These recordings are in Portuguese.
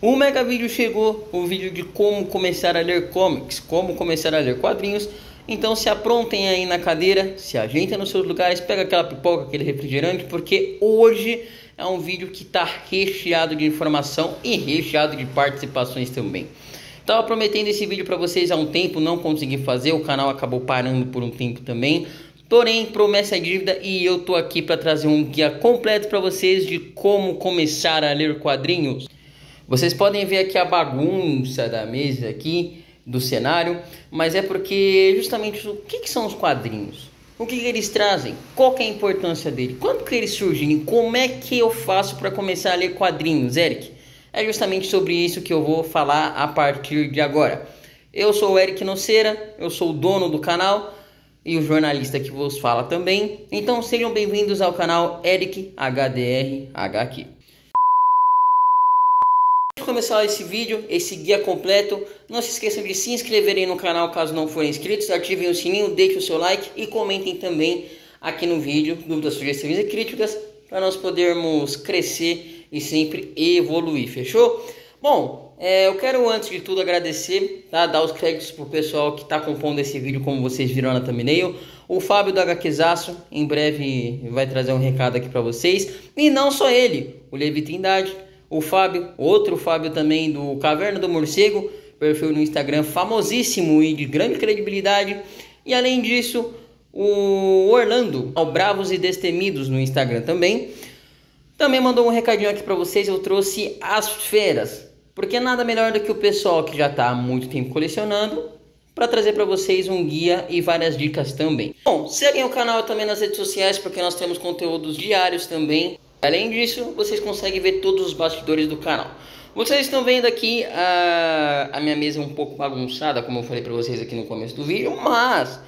O mega vídeo chegou, o vídeo de como começar a ler comics, como começar a ler quadrinhos. Então se aprontem aí na cadeira, se ajeitem nos seus lugares, pega aquela pipoca, aquele refrigerante, porque hoje é um vídeo que está recheado de informação e recheado de participações também. Estava prometendo esse vídeo para vocês há um tempo, não consegui fazer, o canal acabou parando por um tempo também. Porém, promessa é dívida e eu tô aqui para trazer um guia completo para vocês de como começar a ler quadrinhos. Vocês podem ver aqui a bagunça da mesa aqui, do cenário, mas é porque justamente o que são os quadrinhos? O que eles trazem? Qual que é a importância dele? Quando que eles surgem? Como é que eu faço para começar a ler quadrinhos, Eric? É justamente sobre isso que eu vou falar a partir de agora. Eu sou o Eric Noceira, eu sou o dono do canal e o jornalista que vos fala também. Então sejam bem-vindos ao canal Eric HDRH aqui. Antes de começar esse vídeo, esse guia completo, não se esqueçam de se inscreverem no canal caso não forem inscritos, ativem o sininho, deixem o seu like e comentem também aqui no vídeo dúvidas, sugestões e críticas para nós podermos crescer e sempre evoluir, fechou? Bom, eu quero antes de tudo agradecer, tá? Dar os créditos pro pessoal que está compondo esse vídeo, como vocês viram na thumbnail. O Fábio do HQzaço, em breve vai trazer um recado aqui para vocês. E não só ele, o Levi Trindade, o Fábio, outro Fábio também do Caverna do Morcego, perfil no Instagram famosíssimo e de grande credibilidade. E além disso, o Orlando, ao Bravos e Destemidos no Instagram também. Também mandou um recadinho aqui para vocês, eu trouxe as feras. Porque nada melhor do que o pessoal que já está há muito tempo colecionando para trazer para vocês um guia e várias dicas também. Bom, seguem o canal também nas redes sociais porque nós temos conteúdos diários também. Além disso, vocês conseguem ver todos os bastidores do canal. Vocês estão vendo aqui a minha mesa um pouco bagunçada, como eu falei para vocês aqui no começo do vídeo, mas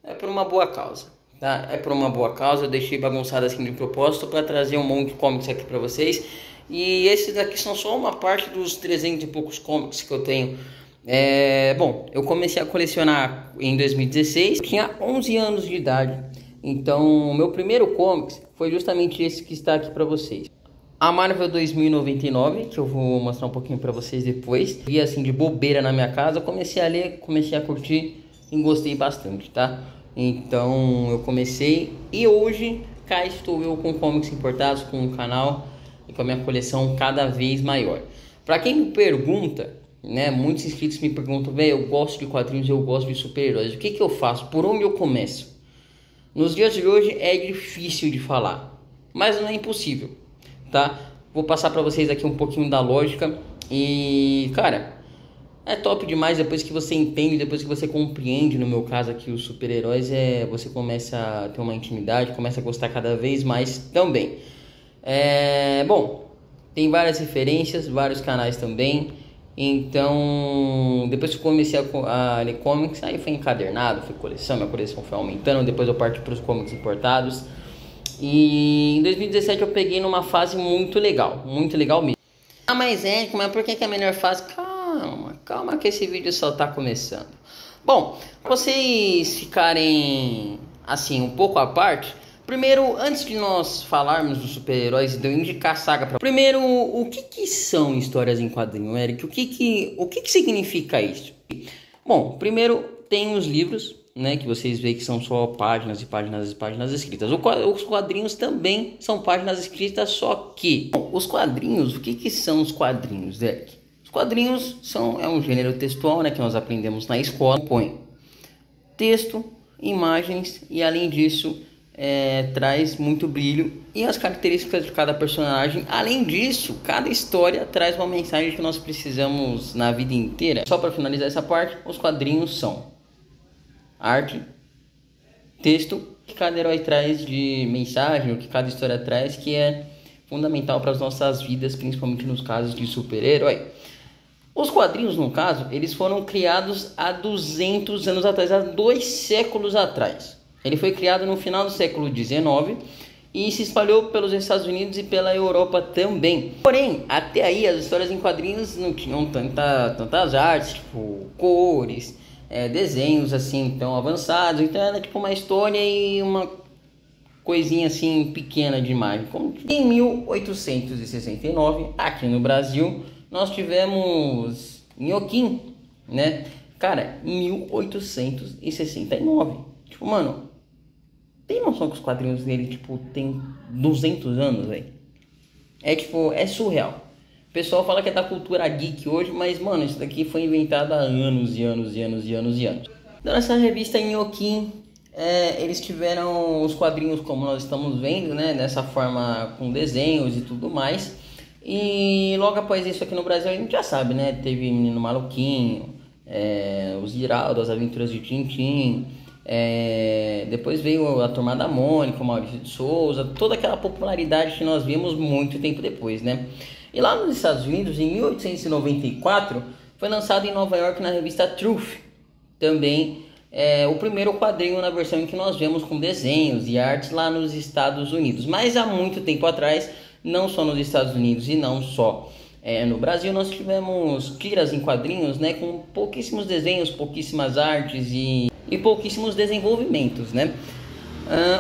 é por uma boa causa. Tá? É por uma boa causa, eu deixei bagunçado assim de propósito para trazer um monte de comics aqui para vocês. E esses daqui são só uma parte dos 300 e poucos comics que eu tenho. Bom, eu comecei a colecionar em 2016, eu tinha 11 anos de idade. Então, o meu primeiro comics foi justamente esse que está aqui para vocês. A Marvel 2099, que eu vou mostrar um pouquinho para vocês depois. Vi assim de bobeira na minha casa, comecei a ler, comecei a curtir e gostei bastante, tá? Então, eu comecei e hoje cá estou eu com comics importados, com um canal e com a minha coleção cada vez maior. Para quem me pergunta, né, muitos inscritos me perguntam, velho, eu gosto de quadrinhos, eu gosto de super-heróis, o que que eu faço? Por onde eu começo? Nos dias de hoje é difícil de falar, mas não é impossível, tá? Vou passar para vocês aqui um pouquinho da lógica e, cara, é top demais depois que você entende, depois que você compreende, no meu caso aqui, os super-heróis, você começa a ter uma intimidade, começa a gostar cada vez mais também. Bom, tem várias referências, vários canais também. Então, depois que eu comecei a ler comics, aí foi encadernado, foi coleção, minha coleção foi aumentando, depois eu parti para os comics importados. E em 2017 eu peguei numa fase muito legal mesmo. Ah, mas mas por que é a melhor fase? Calma que esse vídeo só tá começando. Bom, pra vocês ficarem assim um pouco à parte, primeiro, antes de nós falarmos dos super-heróis e de eu indicar a saga pra... Primeiro, o que são histórias em quadrinho, Eric? O que significa isso? Bom, primeiro tem os livros, né, que vocês veem que são só páginas e páginas e páginas escritas. Os quadrinhos também são páginas escritas, só que... Bom, os quadrinhos, o que são os quadrinhos, Eric? Os quadrinhos é um gênero textual, né, que nós aprendemos na escola. Põe texto, imagens e além disso... traz muito brilho e as características de cada personagem. Além disso, cada história traz uma mensagem que nós precisamos na vida inteira. Só para finalizar essa parte, os quadrinhos são arte, texto, que cada herói traz de mensagem, o que cada história traz, que é fundamental para as nossas vidas, principalmente nos casos de super-herói. Os quadrinhos, no caso, eles foram criados há 200 anos atrás, há 2 séculos atrás. Ele foi criado no final do século XIX e se espalhou pelos Estados Unidos e pela Europa também. Porém, até aí as histórias em quadrinhos não tinham tantas artes, tipo cores, desenhos assim tão avançados. Então era tipo uma história e uma coisinha assim pequena de imagem. Como em 1869, aqui no Brasil, nós tivemos Nhoquim, né? Cara, 1869. Tipo, mano, tem noção que os quadrinhos dele, tipo, tem 200 anos, velho? É tipo, é surreal. O pessoal fala que é da cultura geek hoje, mas, mano, isso daqui foi inventado há anos e anos e anos e anos e anos. Então, nessa revista Nhoquim, eles tiveram os quadrinhos como nós estamos vendo, né? Dessa forma, com desenhos e tudo mais. E logo após isso aqui no Brasil, a gente já sabe, né? Teve Menino Maluquinho, os Giraldo, as Aventuras de Tintim. Depois veio a Turma da Mônica, o Maurício de Souza, toda aquela popularidade que nós vimos muito tempo depois, né? E lá nos Estados Unidos, em 1894, foi lançado em Nova York na revista Truth, também o primeiro quadrinho na versão em que nós vemos com desenhos e artes lá nos Estados Unidos. Mas há muito tempo atrás, não só nos Estados Unidos e não só no Brasil, nós tivemos tiras em quadrinhos, né, com pouquíssimos desenhos, pouquíssimas artes e pouquíssimos desenvolvimentos, né?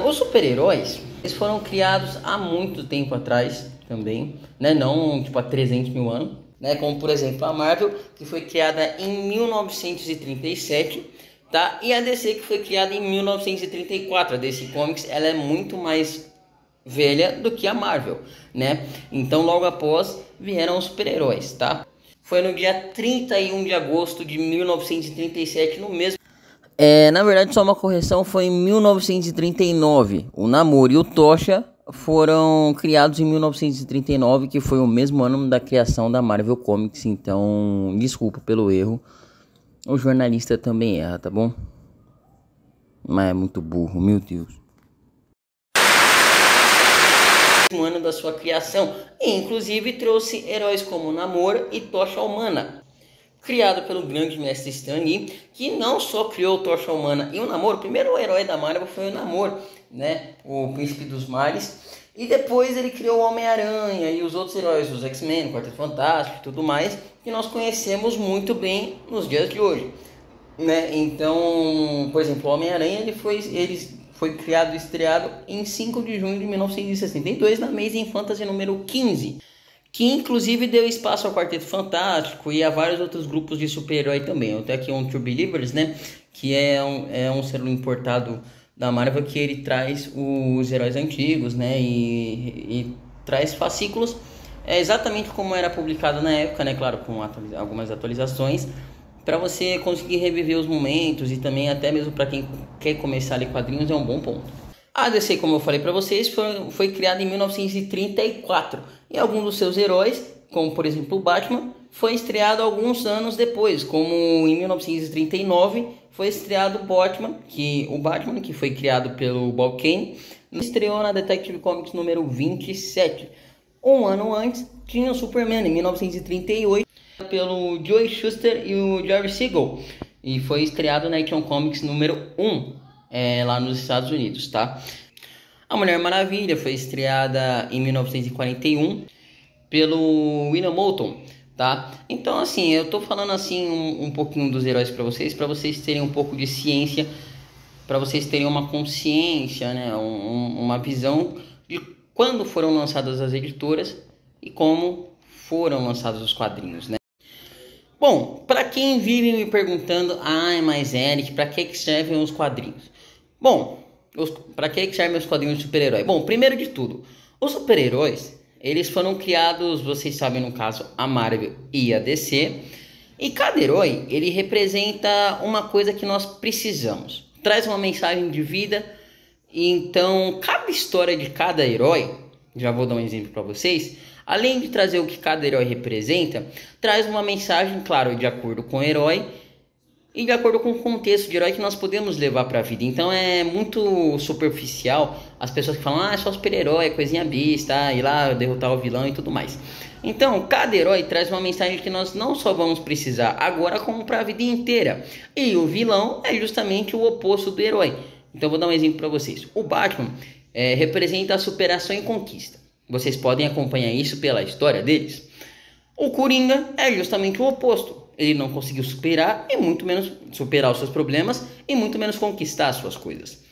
Os super-heróis, eles foram criados há muito tempo atrás também, né? Não tipo há 300 mil anos, né? Como por exemplo a Marvel, que foi criada em 1937, tá? E a DC, que foi criada em 1934. A DC Comics, ela é muito mais velha do que a Marvel, né? Então logo após vieram os super-heróis, tá? Foi no dia 31 de agosto de 1937, no mesmo... na verdade, só uma correção, foi em 1939. O Namor e o Tocha foram criados em 1939, que foi o mesmo ano da criação da Marvel Comics. Então, desculpa pelo erro. O jornalista também erra, tá bom? Mas é muito burro, meu Deus. No ano da sua criação, e inclusive trouxe heróis como Namor e Tocha Humana, criado pelo grande mestre Stan Lee, que não só criou o Tocha Humana e o Namor. O primeiro herói da Marvel foi o Namor, né? O Príncipe dos Mares. E depois ele criou o Homem-Aranha e os outros heróis, os X-Men, o Quarteto Fantástico e tudo mais, que nós conhecemos muito bem nos dias de hoje, né? Então, por exemplo, o Homem-Aranha ele foi criado e estreado em 5 de junho de 1962 na Amazing Fantasy número 15. Que inclusive deu espaço ao Quarteto Fantástico e a vários outros grupos de super-herói também. Eu tenho aqui um True Believers, né? Que é um selo importado da Marvel, que ele traz os heróis antigos, né? E traz fascículos exatamente como era publicado na época, né? Claro, com algumas atualizações, para você conseguir reviver os momentos e também até mesmo para quem quer começar a ler quadrinhos é um bom ponto. A DC, como eu falei para vocês, foi criada em 1934 e alguns dos seus heróis, como por exemplo o Batman, foi estreado alguns anos depois, como em 1939 foi estreado o Batman, que foi criado pelo Bob Kane, estreou na Detective Comics número 27. Um ano antes tinha o Superman, em 1938, pelo Joe Shuster e o Jerry Siegel, e foi estreado na Action Comics número 1. Lá nos Estados Unidos, tá? A Mulher Maravilha foi estreada em 1941 pelo William Moulton, tá? Então, assim, eu tô falando assim um pouquinho dos heróis para vocês terem um pouco de ciência, para vocês terem uma consciência, né? Uma visão de quando foram lançadas as editoras e como foram lançados os quadrinhos, né? Bom, para quem vive me perguntando, mas Eric, para que servem os quadrinhos? Bom, para que servem os quadrinhos de super-herói? Bom, primeiro de tudo, os super-heróis, eles foram criados, vocês sabem, no caso, a Marvel e a DC, e cada herói, ele representa uma coisa que nós precisamos, traz uma mensagem de vida. Então, cada história de cada herói, já vou dar um exemplo para vocês, além de trazer o que cada herói representa, traz uma mensagem, claro, de acordo com o herói e de acordo com o contexto de herói que nós podemos levar para a vida. Então é muito superficial as pessoas que falam, é só super-herói, coisinha besta, ir lá derrotar o vilão e tudo mais. Então, cada herói traz uma mensagem que nós não só vamos precisar agora, como para a vida inteira. E o vilão é justamente o oposto do herói. Então, vou dar um exemplo para vocês. O Batman representa a superação e conquista. Vocês podem acompanhar isso pela história deles. O Coringa é justamente o oposto. Ele não conseguiu superar e muito menos superar os seus problemas e muito menos conquistar as suas coisas.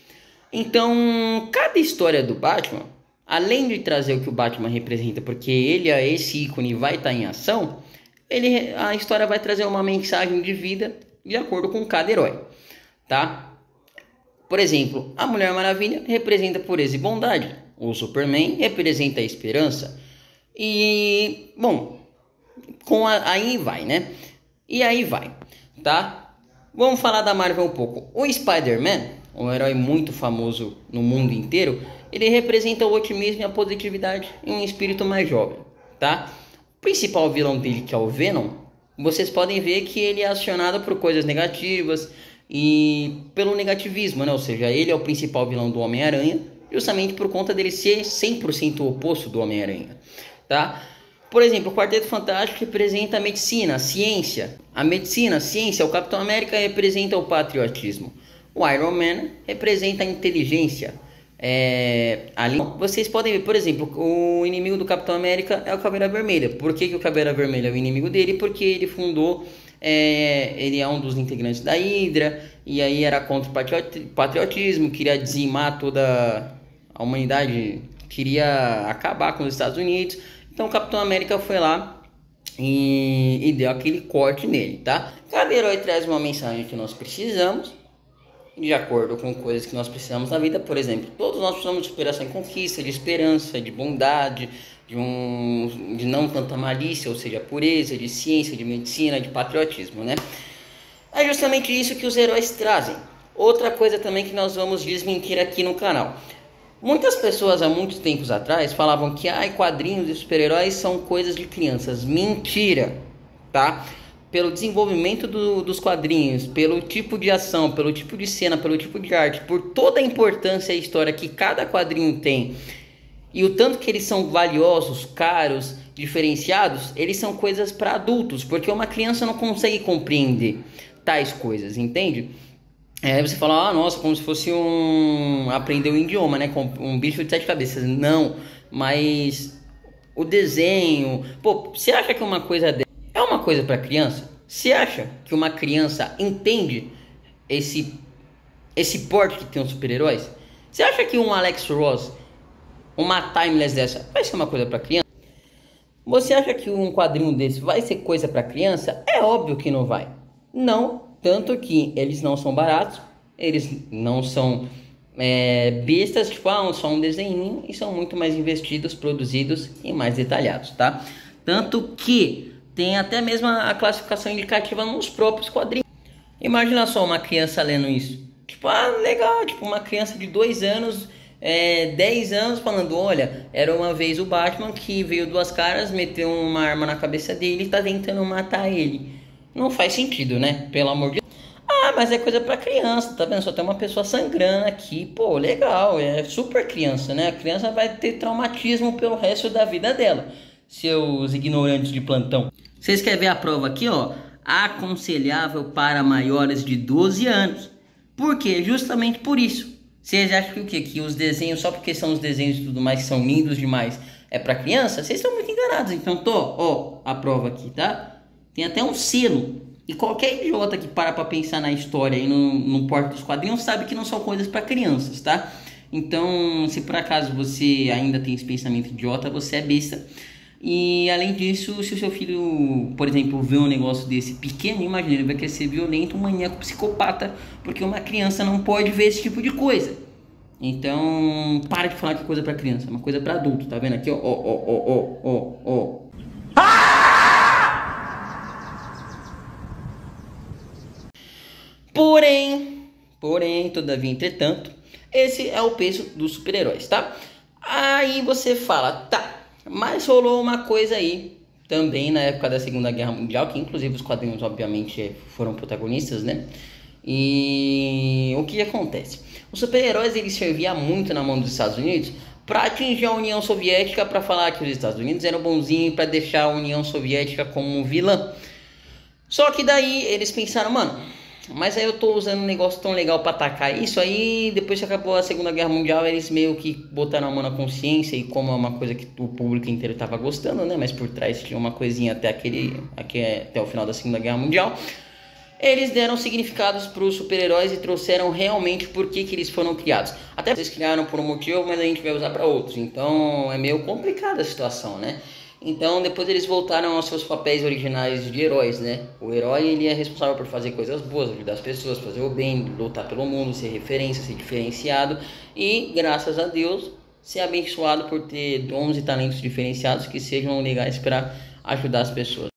Então, cada história do Batman, além de trazer o que o Batman representa, porque ele é esse ícone e vai estar em ação, a história vai trazer uma mensagem de vida de acordo com cada herói, tá? Por exemplo, a Mulher Maravilha representa pureza e bondade, o Superman representa a esperança, e, bom, aí vai, né? E aí vai, tá? Vamos falar da Marvel um pouco. O Spider-Man, um herói muito famoso no mundo inteiro, ele representa o otimismo e a positividade em um espírito mais jovem, tá? O principal vilão dele, que é o Venom, vocês podem ver que ele é acionado por coisas negativas e pelo negativismo, né? Ou seja, ele é o principal vilão do Homem-Aranha, justamente por conta dele ser 100% o oposto do Homem-Aranha, tá? Por exemplo, o Quarteto Fantástico representa a medicina, a ciência. A medicina, a ciência, o Capitão América representa o patriotismo. O Iron Man representa a inteligência. Ali vocês podem ver, por exemplo, o inimigo do Capitão América é o Caveira Vermelha. Por que o Caveira Vermelha é o inimigo dele? Porque ele fundou, ele é um dos integrantes da Hydra, e aí era contra o patriotismo, queria dizimar toda a humanidade, queria acabar com os Estados Unidos. Então o Capitão América foi lá e deu aquele corte nele, tá? Cada herói traz uma mensagem que nós precisamos, de acordo com coisas que nós precisamos na vida. Por exemplo, todos nós precisamos de superação e conquista, de esperança, de bondade, de não tanta malícia, ou seja, pureza, de ciência, de medicina, de patriotismo, né? É justamente isso que os heróis trazem. Outra coisa também que nós vamos desmentir aqui no canal. Muitas pessoas há muitos tempos atrás falavam que quadrinhos e super-heróis são coisas de crianças. Mentira, tá? Pelo desenvolvimento dos quadrinhos, pelo tipo de ação, pelo tipo de cena, pelo tipo de arte, por toda a importância e história que cada quadrinho tem, e o tanto que eles são valiosos, caros, diferenciados, eles são coisas para adultos, porque uma criança não consegue compreender tais coisas, entende? Aí você fala, nossa, como se fosse aprender um idioma, né? Com um bicho de 7 cabeças. Não, mas o desenho... Pô, você acha que uma coisa é uma coisa para criança? Você acha que uma criança entende esse porte que tem os super-heróis? Você acha que um Alex Ross, uma Timeless dessa, vai ser uma coisa para criança? Você acha que um quadrinho desse vai ser coisa para criança? É óbvio que não vai. Não. Tanto que eles não são baratos, eles não são bestas, tipo, só um desenho, e são muito mais investidos, produzidos e mais detalhados, tá? Tanto que tem até mesmo a classificação indicativa nos próprios quadrinhos. Imagina só uma criança lendo isso. Tipo, legal, tipo uma criança de 2 anos, 10 anos falando, olha, era uma vez o Batman que veio 2 caras, meteu uma arma na cabeça dele e tá tentando matar ele. Não faz sentido, né? Pelo amor de Deus. Mas é coisa pra criança, tá vendo? Só tem uma pessoa sangrando aqui. Pô, legal. É super criança, né? A criança vai ter traumatismo pelo resto da vida dela. Seus ignorantes de plantão. Vocês querem ver a prova aqui, ó? Aconselhável para maiores de 12 anos. Por quê? Justamente por isso. Vocês acham que o quê? Que os desenhos, só porque são os desenhos e tudo mais, que são lindos demais, é pra criança? Vocês estão muito enganados. Então, a prova aqui, tá? Tem até um selo. E qualquer idiota que para pra pensar na história e no porte dos quadrinhos sabe que não são coisas para crianças, tá? Então, se por acaso você ainda tem esse pensamento idiota, você é besta. E além disso, se o seu filho, por exemplo, vê um negócio desse pequeno, imagina, ele vai crescer violento, um maníaco, psicopata, porque uma criança não pode ver esse tipo de coisa. Então, para de falar que é coisa para criança, é uma coisa para adulto, tá vendo aqui, ó. Porém, todavia, entretanto, esse é o peso dos super-heróis, tá? Aí você fala, tá, mas rolou uma coisa aí, também na época da Segunda Guerra Mundial, que inclusive os quadrinhos, obviamente, foram protagonistas, né? E o que acontece? Os super-heróis, eles serviam muito na mão dos Estados Unidos para atingir a União Soviética, para falar que os Estados Unidos eram bonzinhos, para deixar a União Soviética como vilã. Só que daí eles pensaram, mano, mas aí eu tô usando um negócio tão legal pra atacar isso. Aí depois que acabou a Segunda Guerra Mundial, eles meio que botaram a mão na consciência. E como é uma coisa que o público inteiro tava gostando, né? Mas por trás tinha uma coisinha até o final da Segunda Guerra Mundial. Eles deram significados para os super-heróis e trouxeram realmente por que eles foram criados. Até eles criaram por um motivo, mas a gente vai usar para outros. Então é meio complicada a situação, né? Então depois eles voltaram aos seus papéis originais de heróis, né? O herói, ele é responsável por fazer coisas boas, ajudar as pessoas, fazer o bem, lutar pelo mundo, ser referência, ser diferenciado e, graças a Deus, ser abençoado por ter dons e talentos diferenciados que sejam legais para ajudar as pessoas.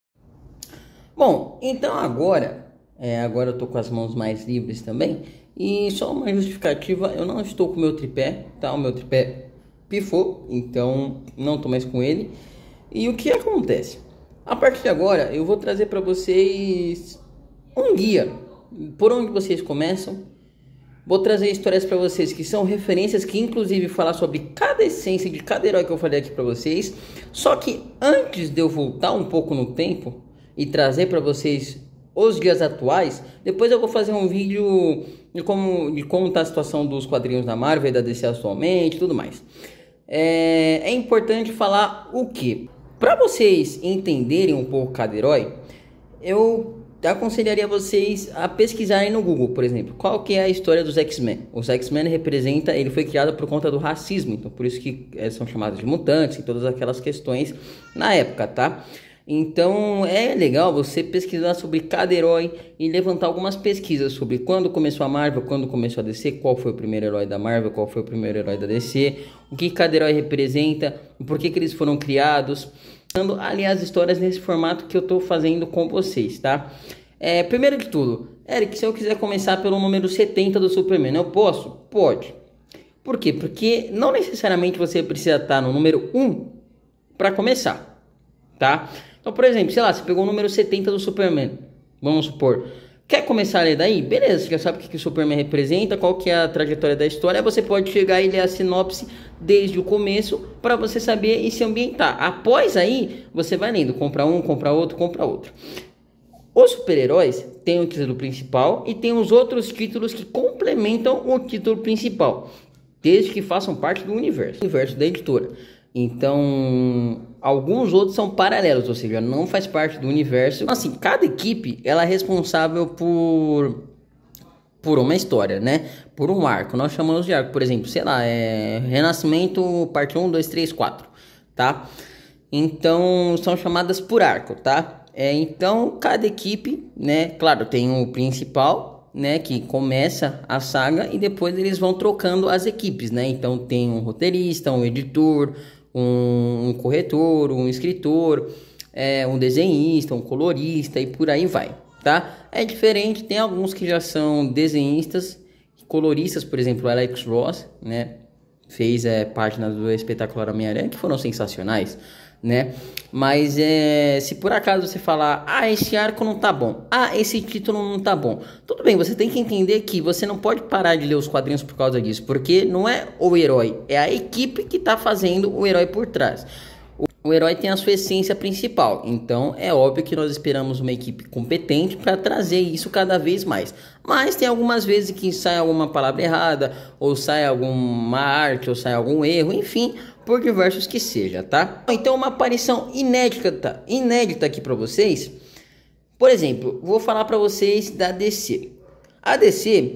Bom, então agora eu tô com as mãos mais livres também. E só uma justificativa, eu não estou com o meu tripé, tá? O meu tripé pifou, então não tô mais com ele. E o que acontece? A partir de agora eu vou trazer para vocês um guia por onde vocês começam. Vou trazer histórias para vocês que são referências, que inclusive falar sobre cada essência de cada herói que eu falei aqui para vocês. Só que antes de eu voltar um pouco no tempo e trazer para vocês os dias atuais, depois eu vou fazer um vídeo de como tá a situação dos quadrinhos da Marvel e da DC atualmente e tudo mais. É importante falar o que? Para vocês entenderem um pouco cada herói, eu aconselharia vocês a pesquisarem no Google, por exemplo, qual que é a história dos X-Men. Os X-Men ele foi criado por conta do racismo, então por isso que são chamados de mutantes e todas aquelas questões na época, tá? Então é legal você pesquisar sobre cada herói e levantar algumas pesquisas sobre quando começou a Marvel, quando começou a DC, qual foi o primeiro herói da Marvel, qual foi o primeiro herói da DC, o que cada herói representa, por que eles foram criados. Aliás, histórias nesse formato que eu tô fazendo com vocês, tá? Primeiro de tudo, Eric, se eu quiser começar pelo número 70 do Superman, eu posso? Pode. Por quê? Porque não necessariamente você precisa estar no número 1 para começar, tá? Então, por exemplo, sei lá, você pegou o número 70 do Superman, vamos supor. Quer começar a ler daí? Beleza, você já sabe o que o Superman representa, qual que é a trajetória da história. Você pode chegar e ler a sinopse desde o começo para você saber e se ambientar. Após aí, você vai lendo, compra um, compra outro, compra outro. Os super-heróis têm o título principal e tem os outros títulos que complementam o título principal, desde que façam parte do universo da editora. Então, alguns outros são paralelos, ou seja, não faz parte do universo. Assim, cada equipe ela é responsável por uma história, né? Por um arco. Nós chamamos de arco, por exemplo, sei lá, Renascimento, parte 1, 2, 3, 4, tá? Então, são chamadas por arco, tá? Então, cada equipe, né? Claro, tem o principal, né, que começa a saga e depois eles vão trocando as equipes, né? Então, tem um roteirista, um editor, um corretor, um escritor, um desenhista, um colorista e por aí vai, tá? É diferente, tem alguns que já são desenhistas, coloristas, por exemplo, o Alex Ross, né? Fez páginas do Espetacular Homem-Aranha que foram sensacionais, né? Mas se por acaso você falar, esse arco não tá bom, esse título não tá bom, tudo bem, você tem que entender que você não pode parar de ler os quadrinhos por causa disso, porque não é o herói, é a equipe que tá fazendo o herói por trás. O herói tem a sua essência principal, então é óbvio que nós esperamos uma equipe competente para trazer isso cada vez mais. Mas tem algumas vezes que sai alguma palavra errada, ou sai alguma arte, ou sai algum erro, enfim, por diversos que seja, tá? Então uma aparição inédita aqui para vocês. Por exemplo, vou falar para vocês da DC. A DC,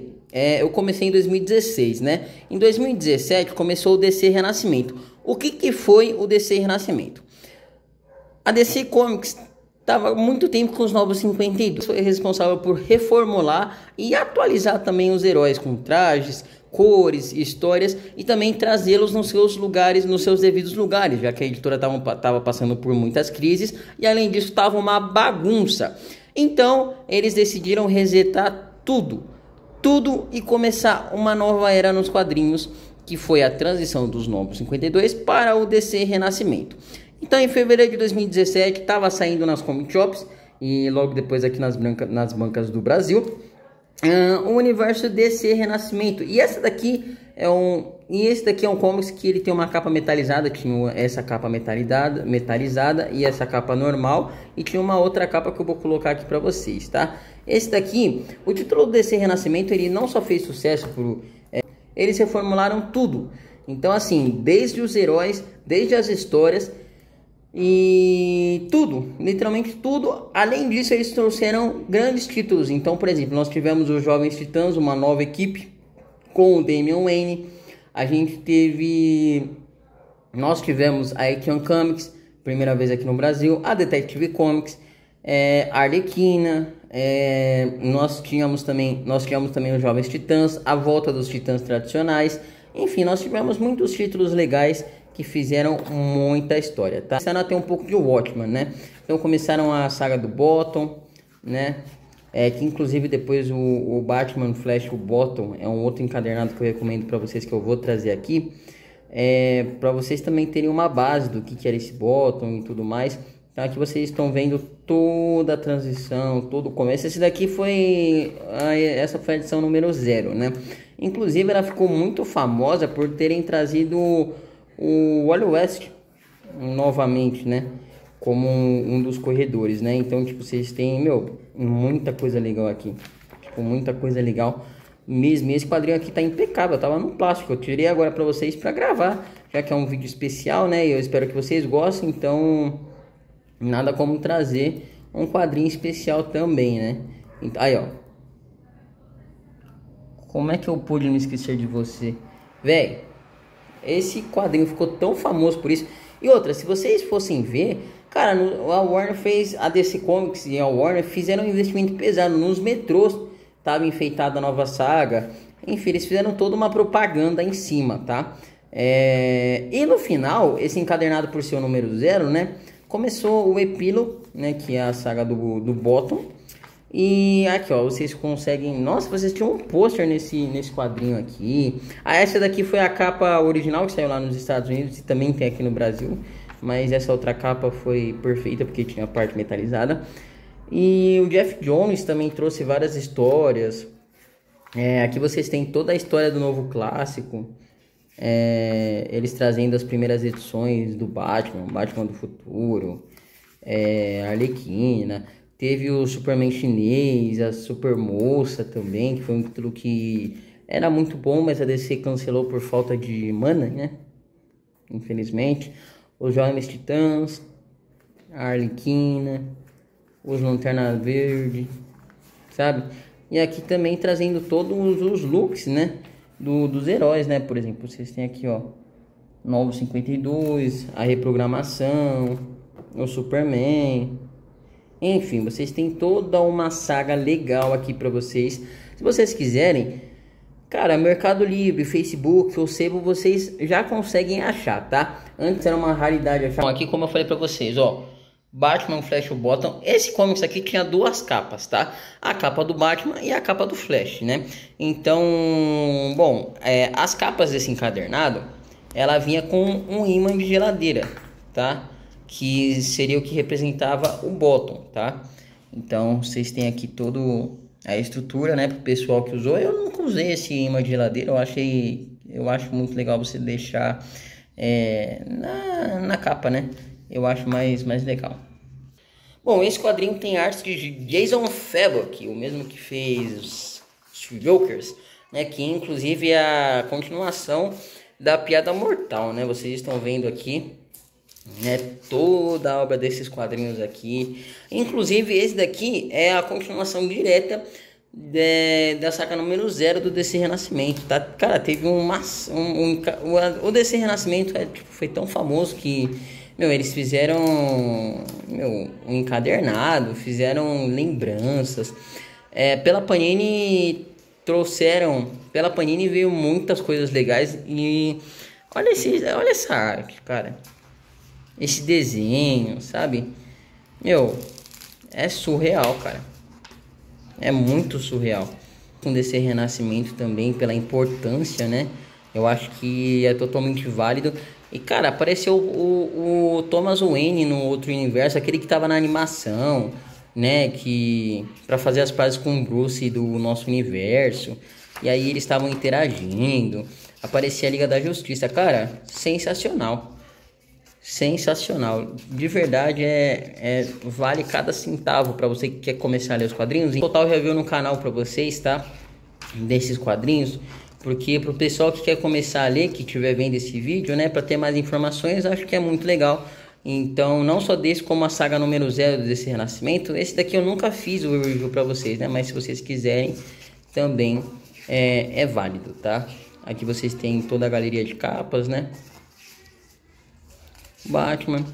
eu comecei em 2016, né? Em 2017 começou o DC Renascimento. O que foi o DC Renascimento? A DC Comics estava muito tempo com os Novos 52. Foi responsável por reformular e atualizar também os heróis com trajes, cores, histórias e também trazê-los nos seus lugares, nos seus devidos lugares, já que a editora estava passando por muitas crises e além disso estava uma bagunça. Então eles decidiram resetar tudo e começar uma nova era nos quadrinhos, que foi a transição dos Novos 52 para o DC Renascimento. Então, em fevereiro de 2017, estava saindo nas comic shops e logo depois aqui nas bancas do Brasil, o universo DC Renascimento. E esse daqui é um comics que ele tem uma capa metalizada, tinha essa capa metalizada e essa capa normal, e tinha uma outra capa que eu vou colocar aqui para vocês, tá? Esse daqui, o título do DC Renascimento, ele não só fez sucesso eles reformularam tudo. Então assim, desde os heróis, desde as histórias e tudo, literalmente tudo. Além disso, eles trouxeram grandes títulos. Então, por exemplo, nós tivemos os Jovens Titãs, uma nova equipe com o Damian Wayne. Nós tivemos a Action Comics, primeira vez aqui no Brasil, a Detective Comics, a Arlequina, nós tivemos também os Jovens Titãs, a volta dos Titãs tradicionais, enfim, nós tivemos muitos títulos legais que fizeram muita história, tá? Começaram a ter um pouco de Watchmen, né? Então começaram a saga do Bottom, né? Que inclusive depois o Batman Flash, o Bottom, é um outro encadernado que eu recomendo para vocês, que eu vou trazer aqui, para vocês também terem uma base do que era esse Bottom e tudo mais. Então aqui vocês estão vendo toda a transição, todo o começo. Essa foi a edição número 0, né? Inclusive ela ficou muito famosa por terem trazido o Wally West novamente, né? Como um dos corredores, né? Então, tipo, vocês têm, muita coisa legal aqui. Tipo, muita coisa legal mesmo. Esse quadrinho aqui tá impecável, tava no plástico. Eu tirei agora pra vocês pra gravar, já que é um vídeo especial, né? E eu espero que vocês gostem, então nada como trazer um quadrinho especial também, né? Então, aí, ó. Como é que eu pude me esquecer de você? Véi, esse quadrinho ficou tão famoso por isso. E outra, se vocês fossem ver, cara, a Warner fez, a DC Comics e a Warner fizeram um investimento pesado nos metrôs. Tava enfeitada a nova saga. Enfim, eles fizeram toda uma propaganda em cima, tá? E no final, esse encadernado por ser o número 0, né? Começou o epílogo, né? Que é a saga do Bottom. E aqui, ó, vocês conseguem... Nossa, vocês tinham um pôster nesse quadrinho aqui. Essa daqui foi a capa original que saiu lá nos Estados Unidos e também tem aqui no Brasil. Mas essa outra capa foi perfeita porque tinha a parte metalizada. E o Jeff Jones também trouxe várias histórias. Aqui vocês têm toda a história do novo clássico. Eles trazendo as primeiras edições do Batman do Futuro, Arlequina. Teve o Superman chinês, a Super Moça também, que foi um título que era muito bom, mas a DC cancelou por falta de mana, né? Infelizmente. Os Jovens Titãs, a Arlequina, os Lanterna Verde, sabe? E aqui também trazendo todos os looks, né? Dos heróis, né? Por exemplo, vocês têm aqui, ó, Novo 52, a reprogramação, o Superman. Enfim, vocês têm toda uma saga legal aqui pra vocês. Se vocês quiserem, cara, Mercado Livre, Facebook, ou Sebo, vocês já conseguem achar, tá? Antes era uma raridade achar. Aqui, como eu falei pra vocês, ó, Batman, Flash, o Bottom. Esse comics aqui tinha duas capas, tá? A capa do Batman e a capa do Flash, né? Então, bom, as capas desse encadernado, ela vinha com um ímã de geladeira, tá? Que seria o que representava o Bottom, tá? Então, vocês têm aqui todo a estrutura, né? Pro pessoal que usou. Eu nunca usei esse imã de geladeira. Eu acho muito legal você deixar na capa, né? Eu acho mais legal. Bom, esse quadrinho tem artes de Jason Fabok, o mesmo que fez os Jokers, né? Que inclusive é a continuação da Piada Mortal, né? Vocês estão vendo aqui, né, toda a obra desses quadrinhos aqui. Inclusive esse daqui é a continuação direta da saga número 0 do DC Renascimento, tá? Cara, teve o DC Renascimento foi tão famoso que, eles fizeram um encadernado, fizeram lembranças. Pela Panini veio muitas coisas legais. E olha essa arte, cara. Esse desenho, sabe? É surreal, cara. É muito surreal. Com DC Renascimento também, pela importância, né? Eu acho que é totalmente válido. E, cara, apareceu o Thomas Wayne no outro universo, aquele que tava na animação, né? Que pra fazer as pazes com o Bruce do nosso universo. E aí eles estavam interagindo. Aparecia a Liga da Justiça. Cara, sensacional. Sensacional, de verdade, vale cada centavo para você que quer começar a ler os quadrinhos. Em total review no canal para vocês, tá? Desses quadrinhos, porque pro pessoal que quer começar a ler, que estiver vendo esse vídeo, né, para ter mais informações, acho que é muito legal. Então, não só desse, como a saga número 0 desse Renascimento, esse daqui eu nunca fiz o review para vocês, né? Mas se vocês quiserem, também é válido, tá? Aqui vocês têm toda a galeria de capas, né? Batman,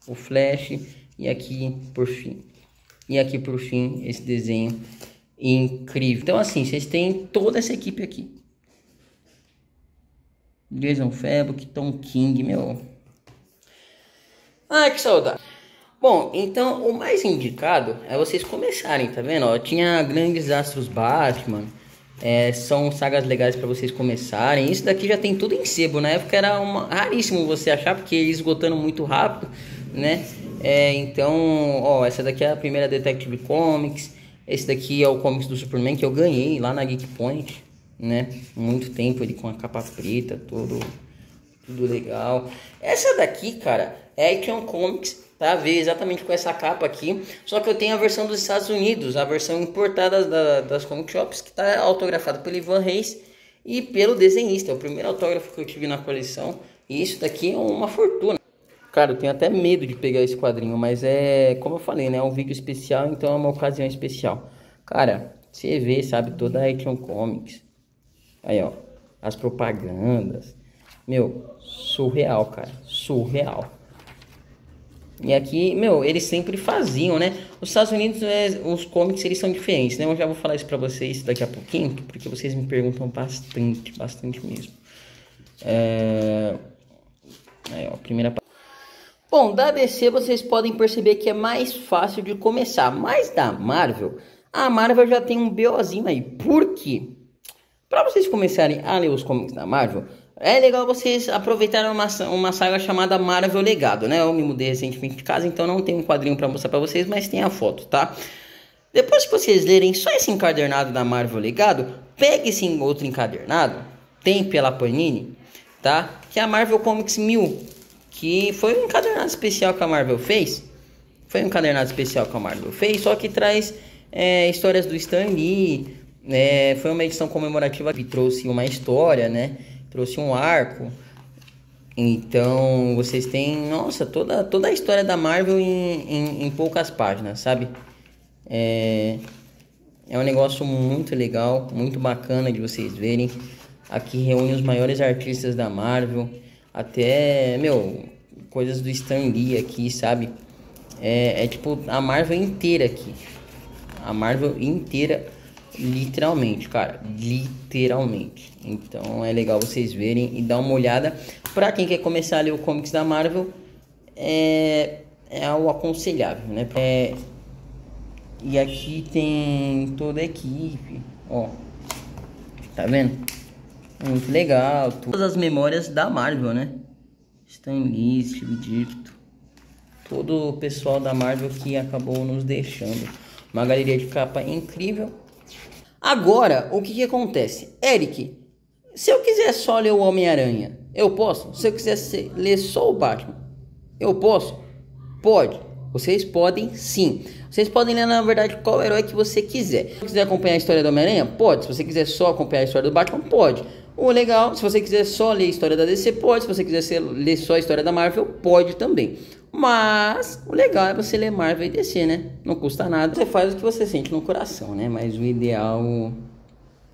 o Flash e aqui por fim. E aqui por fim esse desenho incrível. Então assim, vocês têm toda essa equipe aqui. Jason Fabok, Tom King, meu. Ai, que saudade. Bom, então o mais indicado é vocês começarem, tá vendo? Ó, tinha Grandes Astros Batman, são sagas legais para vocês começarem. Isso daqui já tem tudo em sebo, na época era raríssimo você achar, porque ia esgotando muito rápido, né? Então, ó, essa daqui é a primeira Detective Comics, esse daqui é o Comics do Superman que eu ganhei lá na Geek Point, né? Muito tempo ele com a capa preta, tudo legal. Essa daqui, cara, é Action Comics, tá? Veio exatamente com essa capa aqui, só que eu tenho a versão dos Estados Unidos, a versão importada das comic shops, que tá autografada pelo Ivan Reis e pelo desenhista. É o primeiro autógrafo que eu tive na coleção, e isso daqui é uma fortuna. Cara, eu tenho até medo de pegar esse quadrinho, mas como eu falei, né, é um vídeo especial, então é uma ocasião especial. Cara, você vê, sabe, toda a Action Comics. Aí, ó, as propagandas. Meu, surreal, cara, surreal. E aqui, meu, eles sempre faziam, né? Os Estados Unidos, os comics, eles são diferentes, né? Eu já vou falar isso pra vocês daqui a pouquinho, porque vocês me perguntam bastante mesmo. Aí, ó, primeira parte. Bom, da DC vocês podem perceber que é mais fácil de começar, mas da Marvel, a Marvel já tem um BOzinho aí. Por quê? Pra vocês começarem a ler os comics da Marvel, é legal vocês aproveitarem uma saga chamada Marvel Legado, né? Eu me mudei recentemente de casa, então não tem um quadrinho para mostrar para vocês, mas tem a foto, tá? Depois que vocês lerem só esse encadernado da Marvel Legado, pegue esse outro encadernado, tem pela Panini, tá? Que é a Marvel Comics 1000, que foi um encadernado especial que a Marvel fez. Só que traz histórias do Stan Lee, foi uma edição comemorativa que trouxe uma história, né? Trouxe um arco. Então vocês têm, nossa, toda a história da Marvel em poucas páginas, sabe? É um negócio muito legal, muito bacana de vocês verem. Aqui reúne os maiores artistas da Marvel, até, meu, coisas do Stan Lee aqui, sabe? Tipo a Marvel inteira aqui. A Marvel inteira, literalmente, cara, literalmente. Então é legal vocês verem e dar uma olhada. Pra quem quer começar a ler o comics da Marvel, é o aconselhável, né? E aqui tem toda a equipe, ó, tá vendo? Muito legal, todas as memórias da Marvel, né? Stan Lee, Steve Ditko, todo o pessoal da Marvel que acabou nos deixando. Uma galeria de capa incrível. Agora, o que acontece? Eric, se eu quiser só ler o Homem-Aranha, eu posso? Se eu quiser ler só o Batman, eu posso? Pode. Vocês podem sim. Vocês podem ler, na verdade, qual herói que você quiser. Se você quiser acompanhar a história do Homem-Aranha, pode. Se você quiser só acompanhar a história do Batman, pode. O legal, se você quiser só ler a história da DC, pode. Se você quiser ler só a história da Marvel, pode também. Mas o legal é você ler Marvel e DC, né? Não custa nada. Você faz o que você sente no coração, né? Mas o ideal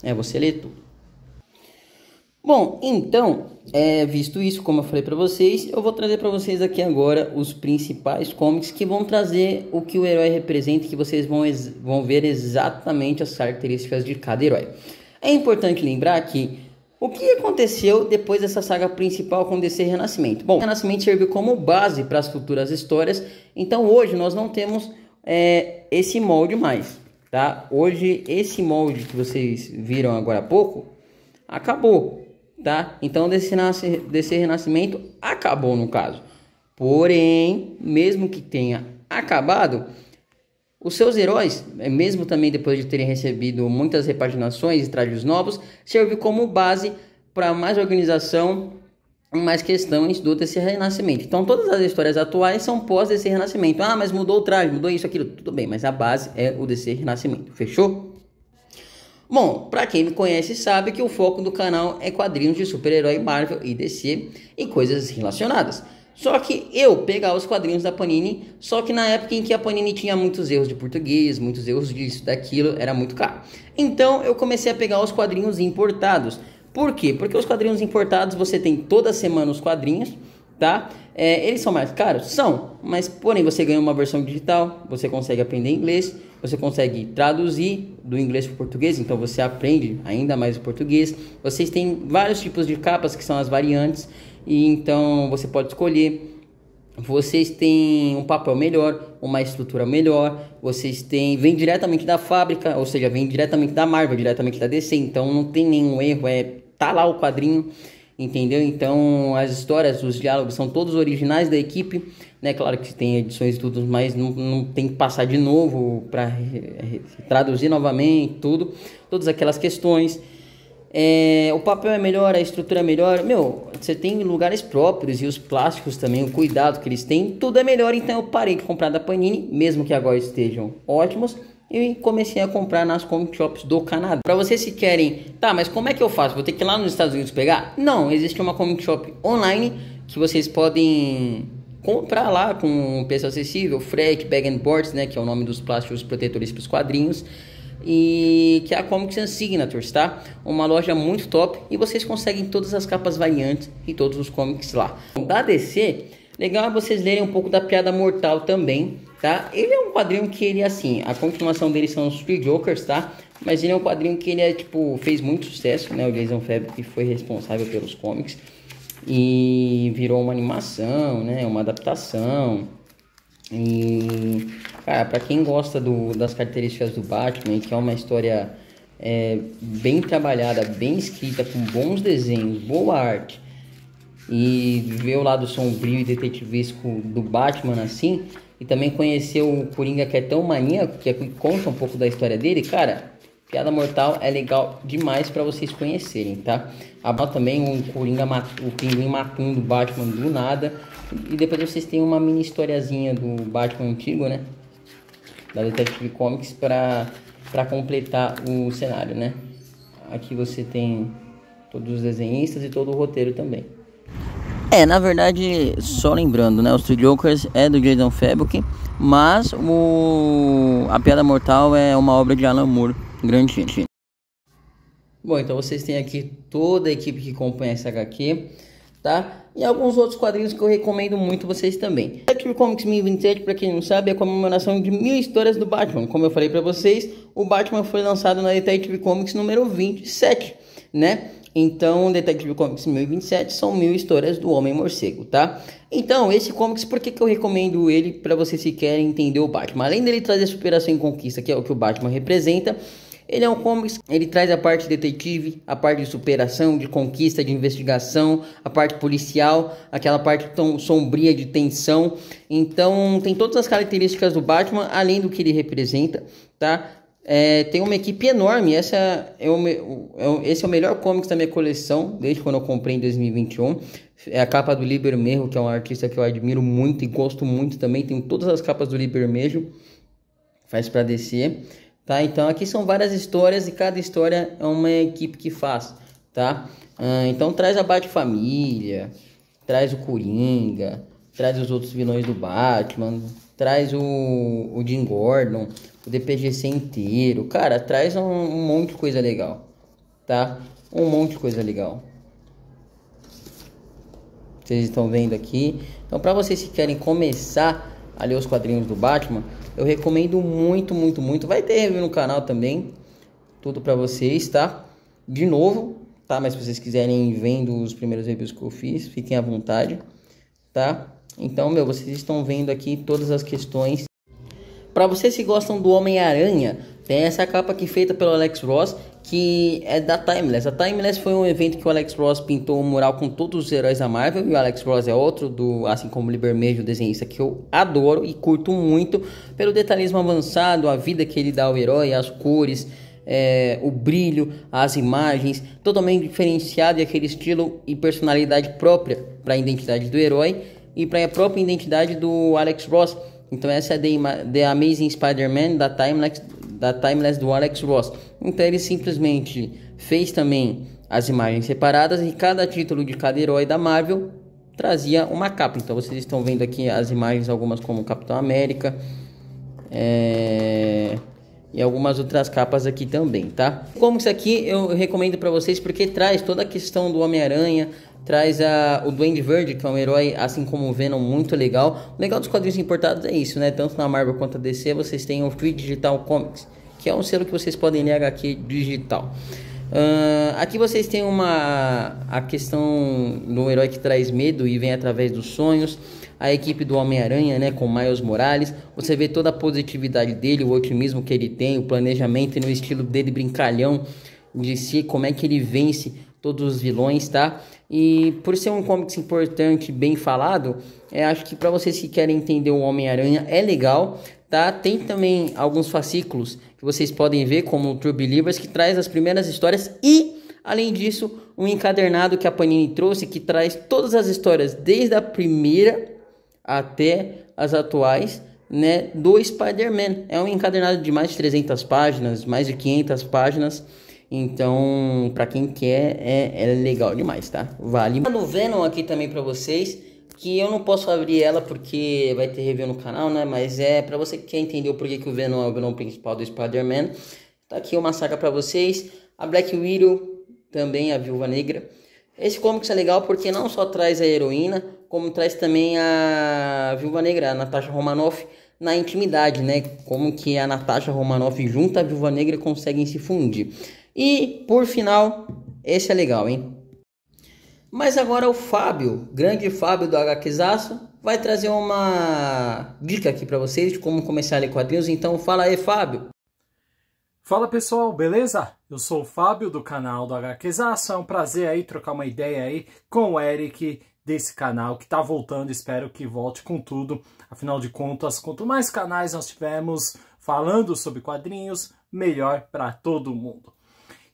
é você ler tudo. Bom, então, visto isso, como eu falei para vocês, eu vou trazer para vocês aqui agora os principais comics que vão trazer o que o herói representa, que vocês vão ver exatamente as características de cada herói. É importante lembrar que o que aconteceu depois dessa saga principal com DC Renascimento? Bom, o Renascimento serviu como base para as futuras histórias, então hoje nós não temos esse molde mais, tá? Hoje esse molde que vocês viram agora há pouco acabou. Tá? Então DC Renascimento acabou no caso. Porém, mesmo que tenha acabado, os seus heróis, mesmo também depois de terem recebido muitas repaginações e trajes novos, serve como base para mais organização e mais questões do DC Renascimento. Então todas as histórias atuais são pós DC Renascimento. Ah, mas mudou o traje, mudou isso, aquilo, tudo bem, mas a base é o DC Renascimento. Fechou? Bom, para quem me conhece sabe que o foco do canal é quadrinhos de super-herói Marvel e DC e coisas relacionadas. Só que eu pegava os quadrinhos da Panini, só que na época em que a Panini tinha muitos erros de português, muitos erros disso, daquilo, era muito caro. Então eu comecei a pegar os quadrinhos importados. Por quê? Porque os quadrinhos importados você tem toda semana os quadrinhos, tá? Eles são mais caros? São, mas porém você ganha uma versão digital, você consegue aprender inglês, você consegue traduzir do inglês para o português, então você aprende ainda mais o português. Vocês têm vários tipos de capas que são as variantes, e então você pode escolher. Vocês têm um papel melhor, uma estrutura melhor, vem diretamente da fábrica, ou seja, vem diretamente da Marvel, diretamente da DC, então não tem nenhum erro, tá lá o quadrinho, entendeu? Então as histórias, os diálogos são todos originais da equipe, né? Claro que tem edições e tudo, mas não tem que passar de novo para traduzir novamente todas aquelas questões. O papel é melhor, a estrutura é melhor, você tem lugares próprios e os plásticos também, o cuidado que eles têm, tudo é melhor. Então eu parei de comprar da Panini, mesmo que agora estejam ótimos, e comecei a comprar nas comic shops do Canadá. Para vocês que querem, tá, mas como é que eu faço? Vou ter que ir lá nos Estados Unidos pegar? Não, existe uma comic shop online que vocês podem comprar lá com um preço acessível, frete, bag and boards, né, que é o nome dos plásticos protetores para os quadrinhos, e que é a Comics and Signatures, tá? Uma loja muito top, e vocês conseguem todas as capas variantes e todos os comics lá. Da DC, legal é vocês lerem um pouco da Piada Mortal também, tá? Ele é um quadrinho que ele, assim, a continuação dele são os Three Jokers, tá? Mas ele é um quadrinho que ele fez muito sucesso, né? O Jason Fabok foi responsável pelos comics e virou uma animação, né? Uma adaptação. E, cara, pra quem gosta das características do Batman, que é uma história bem trabalhada, bem escrita, com bons desenhos, boa arte, e ver o lado sombrio e detetivesco do Batman assim, e também conhecer o Coringa, que é tão maníaco, que conta um pouco da história dele, cara, Piada Mortal é legal demais pra vocês conhecerem, tá? Abra também o Pinguim matando o Batman do nada. E depois vocês têm uma mini historiazinha do Batman antigo, né? Da Detective Comics para completar o cenário, né? Aqui você tem todos os desenhistas e todo o roteiro também. Na verdade, só lembrando, né? Os Three Jokers é do Jason Fabok, mas a Piada Mortal é uma obra de Alan Moore, grande gente. Bom, então vocês têm aqui toda a equipe que acompanha essa HQ, tá? E alguns outros quadrinhos que eu recomendo muito vocês também. Detective Comics 1027, para quem não sabe, é a comemoração de 1000 histórias do Batman. Como eu falei para vocês, o Batman foi lançado na Detective Comics número 27, né? Então, Detective Comics 1027 são 1000 histórias do Homem-Morcego, tá? Então, esse comics, por que eu recomendo ele para vocês que querem entender o Batman? Além dele trazer superação e conquista, que é o que o Batman representa, ele é um comics, ele traz a parte detetive, a parte de superação, de conquista, de investigação, a parte policial, aquela parte tão sombria de tensão. Então, tem todas as características do Batman, além do que ele representa, tá? Tem uma equipe enorme. Esse é o melhor comics da minha coleção, desde quando eu comprei em 2021. É a capa do Lee Bermejo, que é um artista que eu admiro muito e gosto muito também. Tem todas as capas do Lee Bermejo, faz para descer. Tá, então aqui são várias histórias e cada história é uma equipe que faz, tá? Então traz a Bat-Família, traz o Coringa, traz os outros vilões do Batman, traz o Jim Gordon, o DPGC inteiro, cara, traz um monte de coisa legal, tá? Um monte de coisa legal. Vocês estão vendo aqui. Então para vocês que querem começar a ler os quadrinhos do Batman, eu recomendo muito, muito, muito. Vai ter review no canal também, tudo pra vocês, tá? De novo, tá? Mas se vocês quiserem ir vendo os primeiros reviews que eu fiz, fiquem à vontade, tá? Então, vocês estão vendo aqui todas as questões. Pra vocês que gostam do Homem-Aranha, tem essa capa aqui feita pelo Alex Ross, que é da Timeless. A Timeless foi um evento que o Alex Ross pintou um mural com todos os heróis da Marvel. E o Alex Ross é outro, assim como o Lee Bermejo, desenhista que eu adoro e curto muito, pelo detalhismo avançado, a vida que ele dá ao herói, as cores, o brilho, as imagens, totalmente diferenciado, e aquele estilo e personalidade própria para a identidade do herói e para a própria identidade do Alex Ross. Então essa é The Amazing Spider-Man da Timeless do Alex Ross. Então ele simplesmente fez também as imagens separadas, e cada título de cada herói da Marvel trazia uma capa. Então vocês estão vendo aqui as imagens, algumas como Capitão América, e algumas outras capas aqui também, tá? Como isso aqui eu recomendo para vocês porque traz toda a questão do Homem-Aranha, traz o Duende Verde, que é um herói, assim como o Venom, muito legal. O legal dos quadrinhos importados é isso, né? Tanto na Marvel quanto na DC, vocês têm o Free Digital Comics, que é um selo que vocês podem ler HQ digital. Aqui vocês têm a questão do herói que traz medo e vem através dos sonhos. A equipe do Homem-Aranha, né, com Miles Morales. Você vê toda a positividade dele, o otimismo que ele tem, o planejamento e no estilo dele brincalhão de si, como é que ele vence todos os vilões, tá? E por ser um comics importante, bem falado, acho que para vocês que querem entender o Homem-Aranha é legal, tá? Tem também alguns fascículos que vocês podem ver, como o True Believers, que traz as primeiras histórias e, além disso, um encadernado que a Panini trouxe, que traz todas as histórias, desde a primeira até as atuais, né, do Spider-Man. É um encadernado de mais de 300 páginas, mais de 500 páginas. Então, para quem quer, é legal demais, tá? Vale. No Venom aqui também para vocês, que eu não posso abrir ela porque vai ter review no canal, né? Mas é para você que quer entender o porquê que o Venom é o vilão principal do Spider-Man. Tá aqui uma saga para vocês. A Black Widow, também a Viúva Negra. Esse comics é legal porque não só traz a heroína, como traz também a Viúva Negra, a Natasha Romanoff, na intimidade, né? Como que a Natasha Romanoff junto à Viúva Negra conseguem se fundir. E, por final, esse é legal, hein? Mas agora o Fábio, grande Fábio do HQzaço, vai trazer uma dica aqui para vocês de como começar a ler quadrinhos. Então fala aí, Fábio. Fala pessoal, beleza? Eu sou o Fábio do canal do HQzaço. É um prazer aí trocar uma ideia aí com o Eric desse canal que tá voltando, espero que volte com tudo. Afinal de contas, quanto mais canais nós tivermos falando sobre quadrinhos, melhor para todo mundo.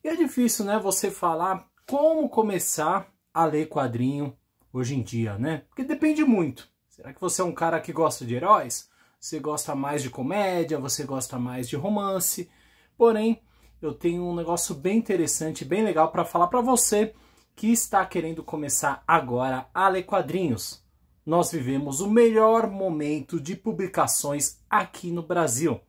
E é difícil, né, você falar como começar a ler quadrinho hoje em dia, né? Porque depende muito. Será que você é um cara que gosta de heróis? Você gosta mais de comédia? Você gosta mais de romance? Porém, eu tenho um negócio bem interessante, bem legal para falar para você que está querendo começar agora a ler quadrinhos. Nós vivemos o melhor momento de publicações aqui no Brasil.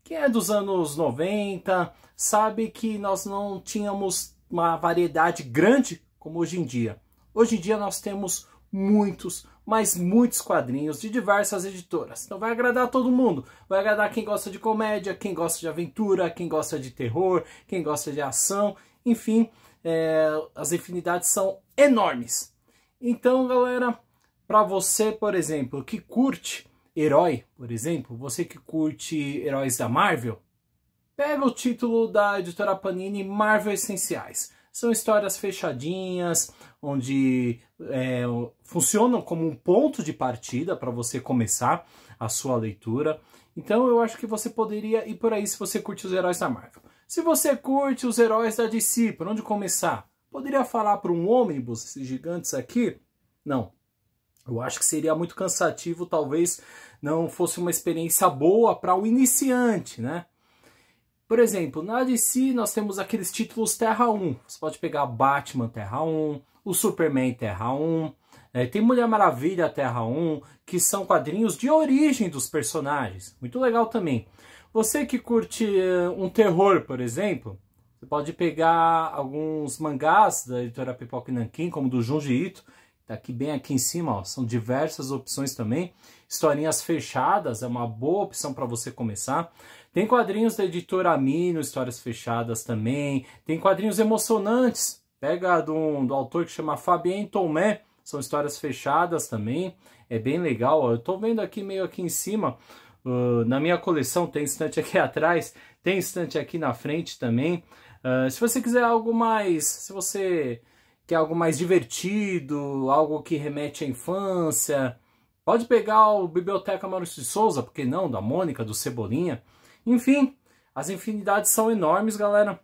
Quem é dos anos 90 sabe que nós não tínhamos uma variedade grande como hoje em dia. Hoje em dia nós temos muitos, mas muitos quadrinhos de diversas editoras. Então vai agradar todo mundo. Vai agradar quem gosta de comédia, quem gosta de aventura, quem gosta de terror, quem gosta de ação. Enfim, as infinidades são enormes. Então, galera, para você, por exemplo, que curte herói, por exemplo, você que curte heróis da Marvel, pega o título da editora Panini, Marvel Essenciais. São histórias fechadinhas, onde funcionam como um ponto de partida para você começar a sua leitura. Então eu acho que você poderia ir por aí se você curte os heróis da Marvel. Se você curte os heróis da DC, por onde começar? Poderia falar para um ônibus, esses gigantes aqui? Não. Eu acho que seria muito cansativo, talvez não fosse uma experiência boa para o iniciante, né? Por exemplo, na DC nós temos aqueles títulos Terra 1. Você pode pegar Batman Terra 1, o Superman Terra 1, tem Mulher Maravilha Terra 1, que são quadrinhos de origem dos personagens. Muito legal também. Você que curte um terror, por exemplo, você pode pegar alguns mangás da editora Pipoca e Nanquim, como do Junji Ito, tá aqui bem aqui em cima, ó, são diversas opções também. Historinhas fechadas é uma boa opção para você começar. Tem quadrinhos da editora Amino, histórias fechadas também. Tem quadrinhos emocionantes, pega do autor que chama Fabien Tomé, são histórias fechadas também, é bem legal. Ó. Eu tô vendo aqui meio aqui em cima, na minha coleção, tem estante aqui atrás, tem estante aqui na frente também. Se você quiser algo mais, se você quer algo mais divertido, algo que remete à infância, pode pegar o Biblioteca Maurício de Souza, porque não, da Mônica, do Cebolinha. Enfim, as infinidades são enormes, galera.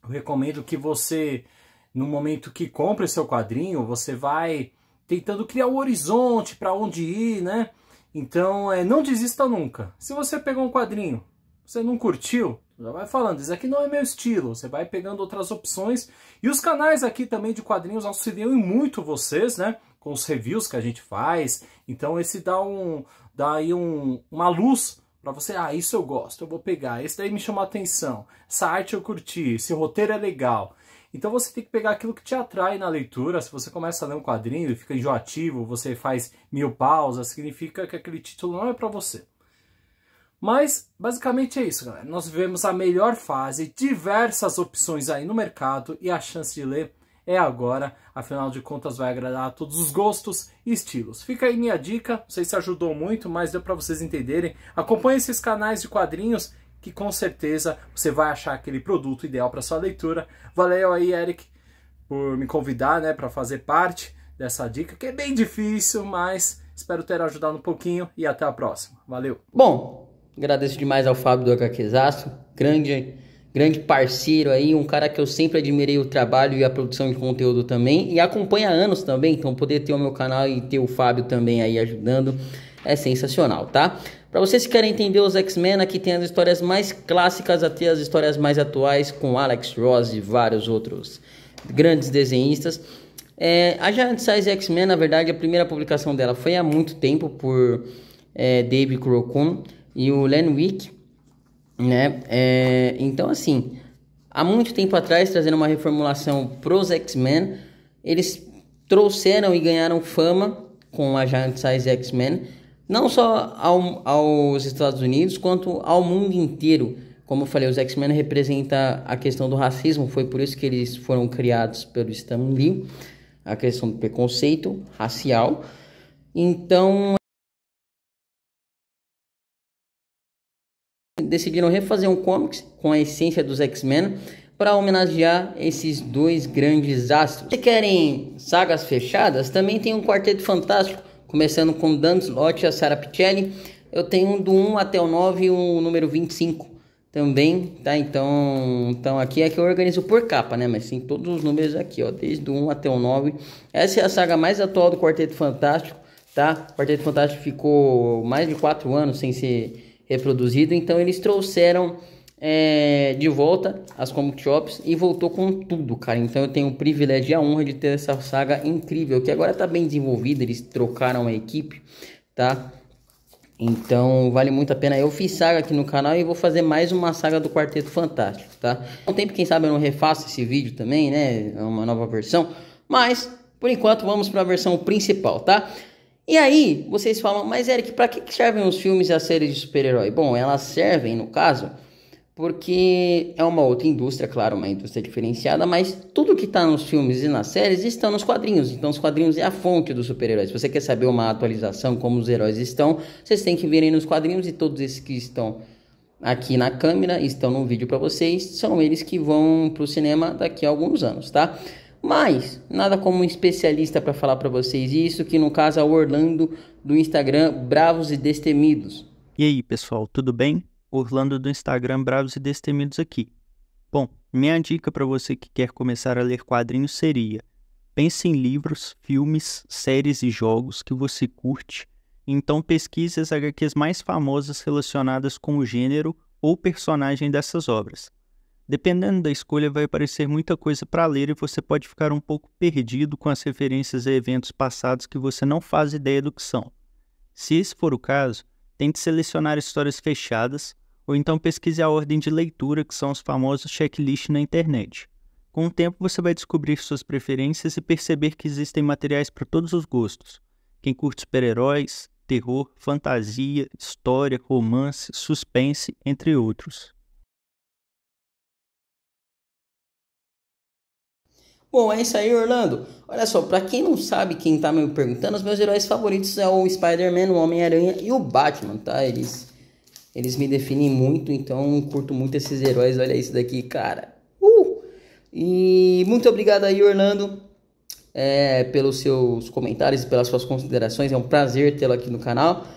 Eu recomendo que você, no momento que compre seu quadrinho, você vai tentando criar um horizonte para onde ir, né? Então, não desista nunca. Se você pegou um quadrinho, você não curtiu, já vai falando, isso aqui não é meu estilo. Você vai pegando outras opções. E os canais aqui também de quadrinhos auxiliam muito vocês, né? Com os reviews que a gente faz. Então, esse dá aí uma luz Para você, isso eu gosto, eu vou pegar, esse daí me chamou a atenção, essa arte eu curti, esse roteiro é legal. Então você tem que pegar aquilo que te atrai na leitura. Se você começa a ler um quadrinho e fica enjoativo, você faz 1000 pausas, significa que aquele título não é para você. Mas, basicamente é isso, galera. Nós vivemos a melhor fase, diversas opções aí no mercado e a chance de ler é agora. Afinal de contas, vai agradar a todos os gostos e estilos. Fica aí minha dica, não sei se ajudou muito, mas deu para vocês entenderem. Acompanhe esses canais de quadrinhos que com certeza você vai achar aquele produto ideal para sua leitura. Valeu aí, Eric, por me convidar, né, para fazer parte dessa dica, que é bem difícil, mas espero ter ajudado um pouquinho e até a próxima. Valeu! Bom, agradeço demais ao Fábio do HQzaço, grande parceiro aí, um cara que eu sempre admirei o trabalho e a produção de conteúdo também, e acompanha há anos também, então poder ter o meu canal e ter o Fábio também aí ajudando é sensacional, tá? Para vocês que querem entender os X-Men, aqui tem as histórias mais clássicas até as histórias mais atuais, com Alex Ross e vários outros grandes desenhistas. A Giant Size X-Men, na verdade, a primeira publicação dela foi há muito tempo por Dave Crocombe e o Len Week, né? Então, assim, há muito tempo atrás, trazendo uma reformulação pros X-Men, eles trouxeram e ganharam fama com a Giant Size X-Men, não só aos Estados Unidos, quanto ao mundo inteiro. Como eu falei, os X-Men representam a questão do racismo, foi por isso que eles foram criados pelo Stan Lee, a questão do preconceito racial. Então, decidiram refazer um comics com a essência dos X-Men para homenagear esses dois grandes astros. Se querem sagas fechadas, também tem um Quarteto Fantástico, começando com Dan Slott e a Sara Pichelli. Eu tenho do 1 até o 9 e o número 25 também, tá? Então aqui é que eu organizo por capa, né? Mas tem todos os números aqui, ó, desde o 1 até o 9. Essa é a saga mais atual do Quarteto Fantástico, tá? O Quarteto Fantástico ficou mais de 4 anos sem ser reproduzido, então eles trouxeram de volta as comic shops e voltou com tudo, cara. Então eu tenho o privilégio e a honra de ter essa saga incrível, que agora tá bem desenvolvida, eles trocaram a equipe, tá? Então vale muito a pena. Eu fiz saga aqui no canal e vou fazer mais uma saga do Quarteto Fantástico, tá? Um tempo, quem sabe eu não refaço esse vídeo também, né? É uma nova versão, mas por enquanto vamos para a versão principal, tá? E aí vocês falam, mas Eric, para que servem os filmes e as séries de super-herói? Bom, elas servem, no caso, porque é uma outra indústria, claro, uma indústria diferenciada, mas tudo que está nos filmes e nas séries está nos quadrinhos. Então os quadrinhos é a fonte dos super-heróis. Se você quer saber uma atualização, como os heróis estão, vocês têm que verem nos quadrinhos, e todos esses que estão aqui na câmera, estão no vídeo para vocês, são eles que vão para o cinema daqui a alguns anos, tá? Mas nada como um especialista para falar para vocês isso, que no caso é o Orlando do Instagram Bravos e Destemidos. E aí, pessoal, tudo bem? Orlando do Instagram Bravos e Destemidos aqui. Bom, minha dica para você que quer começar a ler quadrinhos seria: pense em livros, filmes, séries e jogos que você curte, então pesquise as HQs mais famosas relacionadas com o gênero ou personagem dessas obras. Dependendo da escolha, vai aparecer muita coisa para ler e você pode ficar um pouco perdido com as referências a eventos passados que você não faz ideia do que são. Se esse for o caso, tente selecionar histórias fechadas, ou então pesquise a ordem de leitura, que são os famosos checklists na internet. Com o tempo você vai descobrir suas preferências e perceber que existem materiais para todos os gostos. Quem curte super-heróis, terror, fantasia, história, romance, suspense, entre outros. Bom, é isso aí, Orlando. Olha só, pra quem não sabe, quem tá me perguntando, os meus heróis favoritos é o Spider-Man, o Homem-Aranha e o Batman, tá? Eles me definem muito, então curto muito esses heróis. Olha isso daqui, cara. E muito obrigado aí, Orlando, pelos seus comentários e pelas suas considerações. É um prazer tê-lo aqui no canal.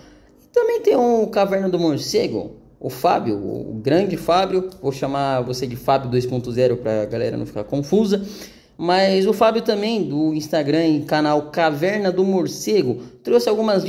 E também tem o Caverna do Morcego, o Fábio, o grande Fábio. Vou chamar você de Fábio 2.0 pra galera não ficar confusa. Mas o Fábio também, do Instagram e canal Caverna do Morcego, trouxe algumas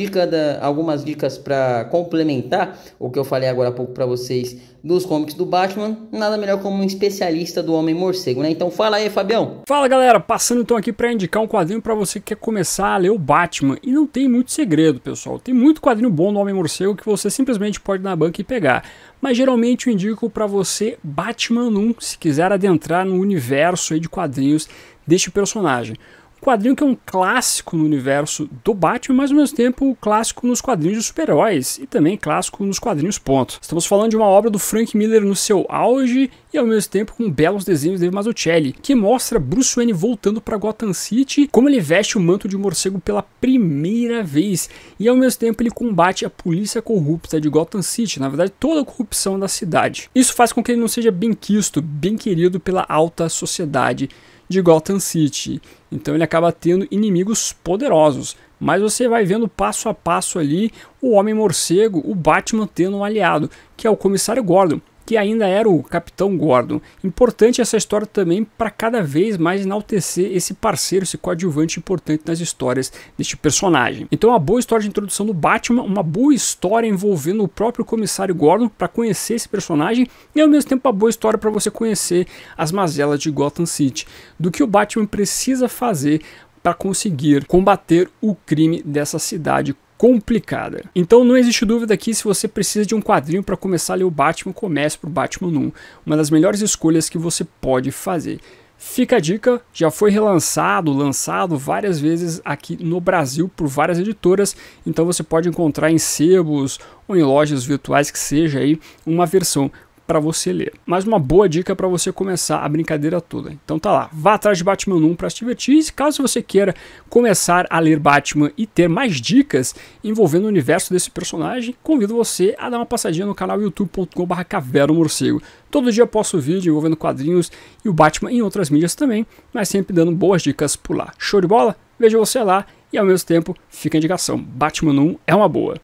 dicas para complementar o que eu falei agora há pouco para vocês dos comics do Batman. Nada melhor como um especialista do Homem-Morcego, né? Então fala aí, Fabião. Fala, galera, passando então aqui para indicar um quadrinho para você que quer começar a ler o Batman. E não tem muito segredo, pessoal. Tem muito quadrinho bom do Homem-Morcego que você simplesmente pode ir na banca e pegar. Mas geralmente eu indico para você Batman 1, se quiser adentrar no universo aí de quadrinhos deste personagem. Um quadrinho que é um clássico no universo do Batman, mas ao mesmo tempo clássico nos quadrinhos de super-heróis e também clássico nos quadrinhos ponto. Estamos falando de uma obra do Frank Miller no seu auge e ao mesmo tempo com belos desenhos de Dave Mazzucchelli, que mostra Bruce Wayne voltando para Gotham City, como ele veste o manto de morcego pela primeira vez e ao mesmo tempo ele combate a polícia corrupta de Gotham City, na verdade toda a corrupção da cidade. Isso faz com que ele não seja bem quisto, bem querido pela alta sociedade de Gotham City. Então ele acaba tendo inimigos poderosos, mas você vai vendo passo a passo ali o Homem-Morcego, o Batman tendo um aliado, que é o Comissário Gordon, que ainda era o Capitão Gordon. Importante essa história também para cada vez mais enaltecer esse parceiro, esse coadjuvante importante nas histórias deste personagem. Então uma boa história de introdução do Batman, uma boa história envolvendo o próprio Comissário Gordon para conhecer esse personagem e ao mesmo tempo uma boa história para você conhecer as mazelas de Gotham City, do que o Batman precisa fazer para conseguir combater o crime dessa cidade complicada. Então não existe dúvida aqui, se você precisa de um quadrinho para começar a ler o Batman, comece por Batman 1, uma das melhores escolhas que você pode fazer. Fica a dica, já foi lançado várias vezes aqui no Brasil por várias editoras, então você pode encontrar em sebos ou em lojas virtuais que seja aí uma versão para você ler. Mais uma boa dica para você começar a brincadeira toda. Então tá lá, vá atrás de Batman 1 para se divertir. E caso você queira começar a ler Batman e ter mais dicas envolvendo o universo desse personagem, convido você a dar uma passadinha no canal youtube.com/cavernomorcego. Todo dia eu posto vídeo envolvendo quadrinhos e o Batman em outras mídias também, mas sempre dando boas dicas por lá. Show de bola? Vejo você lá e ao mesmo tempo fica a indicação, Batman 1 é uma boa.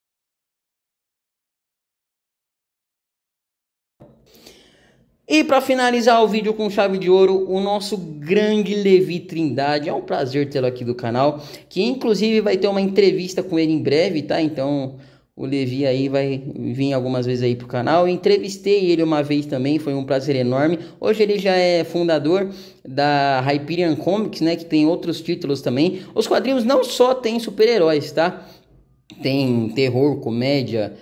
E para finalizar o vídeo com chave de ouro, o nosso grande Levi Trindade. É um prazer tê-lo aqui do canal, que inclusive vai ter uma entrevista com ele em breve, tá? Então o Levi aí vai vir algumas vezes aí pro canal. Eu entrevistei ele uma vez também, foi um prazer enorme. Hoje ele já é fundador da Hyperion Comics, né? Que tem outros títulos também. Os quadrinhos não só tem super-heróis, tá? Tem terror, comédia,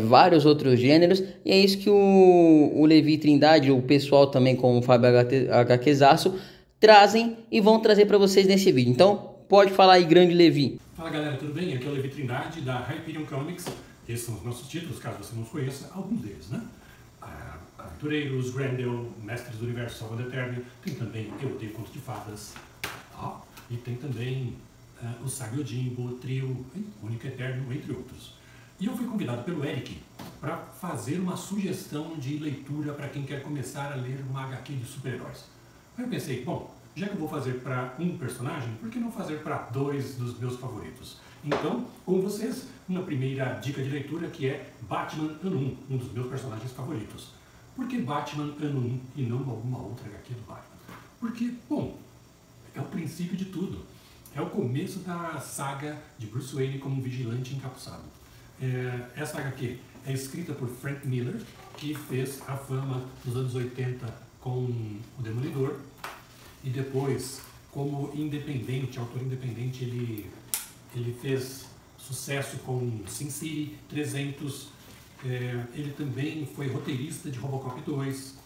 vários outros gêneros, e é isso que o Levi Trindade, o pessoal também com o Fábio HQzaço trazem e vão trazer para vocês nesse vídeo. Então pode falar aí, grande Levi. Fala galera, tudo bem? Aqui é o Levi Trindade da Hyperion Comics. Esses são os nossos títulos, caso você não os conheça, alguns deles, né? Aventureiros, Grendel, Mestres do Universo, Salvador Eterno, tem também Eu Odeio Contos de Fadas, e tem também o Saga Jimbo, Trio, Único Eterno, entre outros. E eu fui convidado pelo Eric para fazer uma sugestão de leitura para quem quer começar a ler uma HQ de super-heróis. Aí eu pensei, bom, já que eu vou fazer para um personagem, por que não fazer para dois dos meus favoritos? Então, com vocês, uma primeira dica de leitura que é Batman Ano 1, um dos meus personagens favoritos. Por que Batman Ano 1 e não alguma outra HQ do Batman? Porque, bom, é o princípio de tudo. É o começo da saga de Bruce Wayne como um vigilante encapuçado. Essa HQ é escrita por Frank Miller, que fez a fama nos anos 80 com o Demolidor, e depois, como independente, autor independente, ele fez sucesso com Sin City 300, ele também foi roteirista de Robocop 2.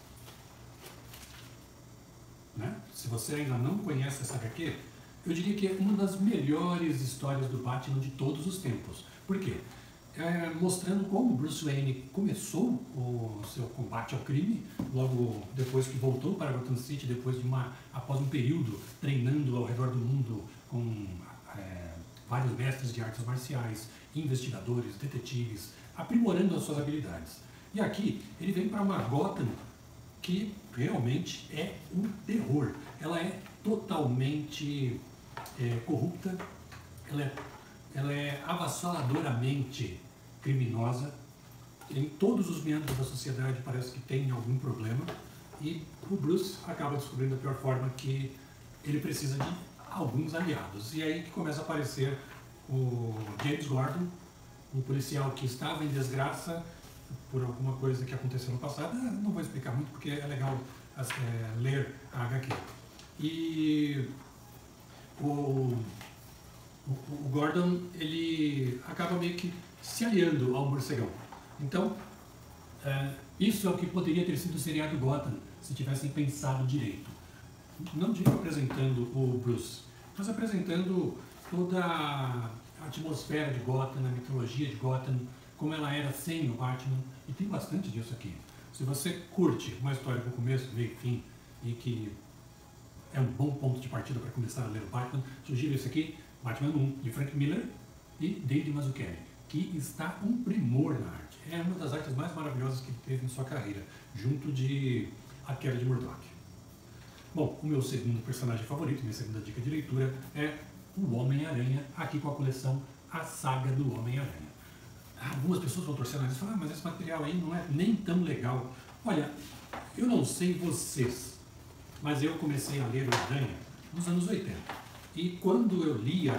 Né? Se você ainda não conhece essa HQ, eu diria que é uma das melhores histórias do Batman de todos os tempos. Por quê? Mostrando como Bruce Wayne começou o seu combate ao crime, logo depois que voltou para Gotham City, após um período treinando ao redor do mundo com vários mestres de artes marciais, investigadores, detetives, aprimorando as suas habilidades. E aqui ele vem para uma Gotham que realmente é um terror. Ela é totalmente corrupta, ela é avassaladoramente criminosa, em todos os meandros da sociedade parece que tem algum problema, e o Bruce acaba descobrindo da pior forma que ele precisa de alguns aliados. E aí que começa a aparecer o James Gordon, um policial que estava em desgraça por alguma coisa que aconteceu no passado. Não vou explicar muito porque é legal ler a HQ. E o Gordon, ele acaba meio que se aliando ao morcegão. Então, isso é o que poderia ter sido o seriado Gotham, se tivessem pensado direito. Não digo apresentando o Bruce, mas apresentando toda a atmosfera de Gotham, a mitologia de Gotham, como ela era sem o Batman, e tem bastante disso aqui. Se você curte uma história com começo, meio e fim, e que é um bom ponto de partida para começar a ler o Batman, sugiro esse aqui, Batman 1, de Frank Miller e Dave Mazzucchelli, que está um primor na arte. É uma das artes mais maravilhosas que ele teve em sua carreira, junto de A Queda de Murdoch. Bom, o meu segundo personagem favorito, minha segunda dica de leitura, é o Homem-Aranha, aqui com a coleção A Saga do Homem-Aranha. Algumas pessoas vão torcer na nariz e falar, mas esse material aí não é nem tão legal. Olha, eu não sei vocês, mas eu comecei a ler o Aranha nos anos 80. E quando eu lia,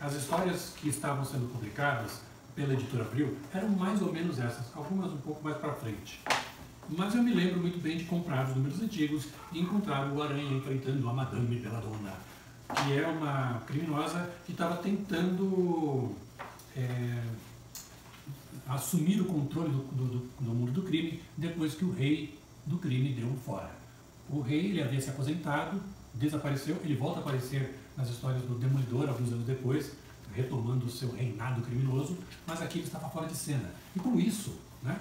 as histórias que estavam sendo publicadas pela Editora Abril eram mais ou menos essas, algumas um pouco mais para frente. Mas eu me lembro muito bem de comprar os números antigos e encontrar o Aranha enfrentando a Madame Belladonna, que é uma criminosa que estava tentando assumir o controle do mundo do crime depois que o rei do crime deu um fora. O rei, ele havia se aposentado, desapareceu, ele volta a aparecer nas histórias do Demolidor alguns anos depois, retomando o seu reinado criminoso, mas aqui ele estava fora de cena. E com isso, né,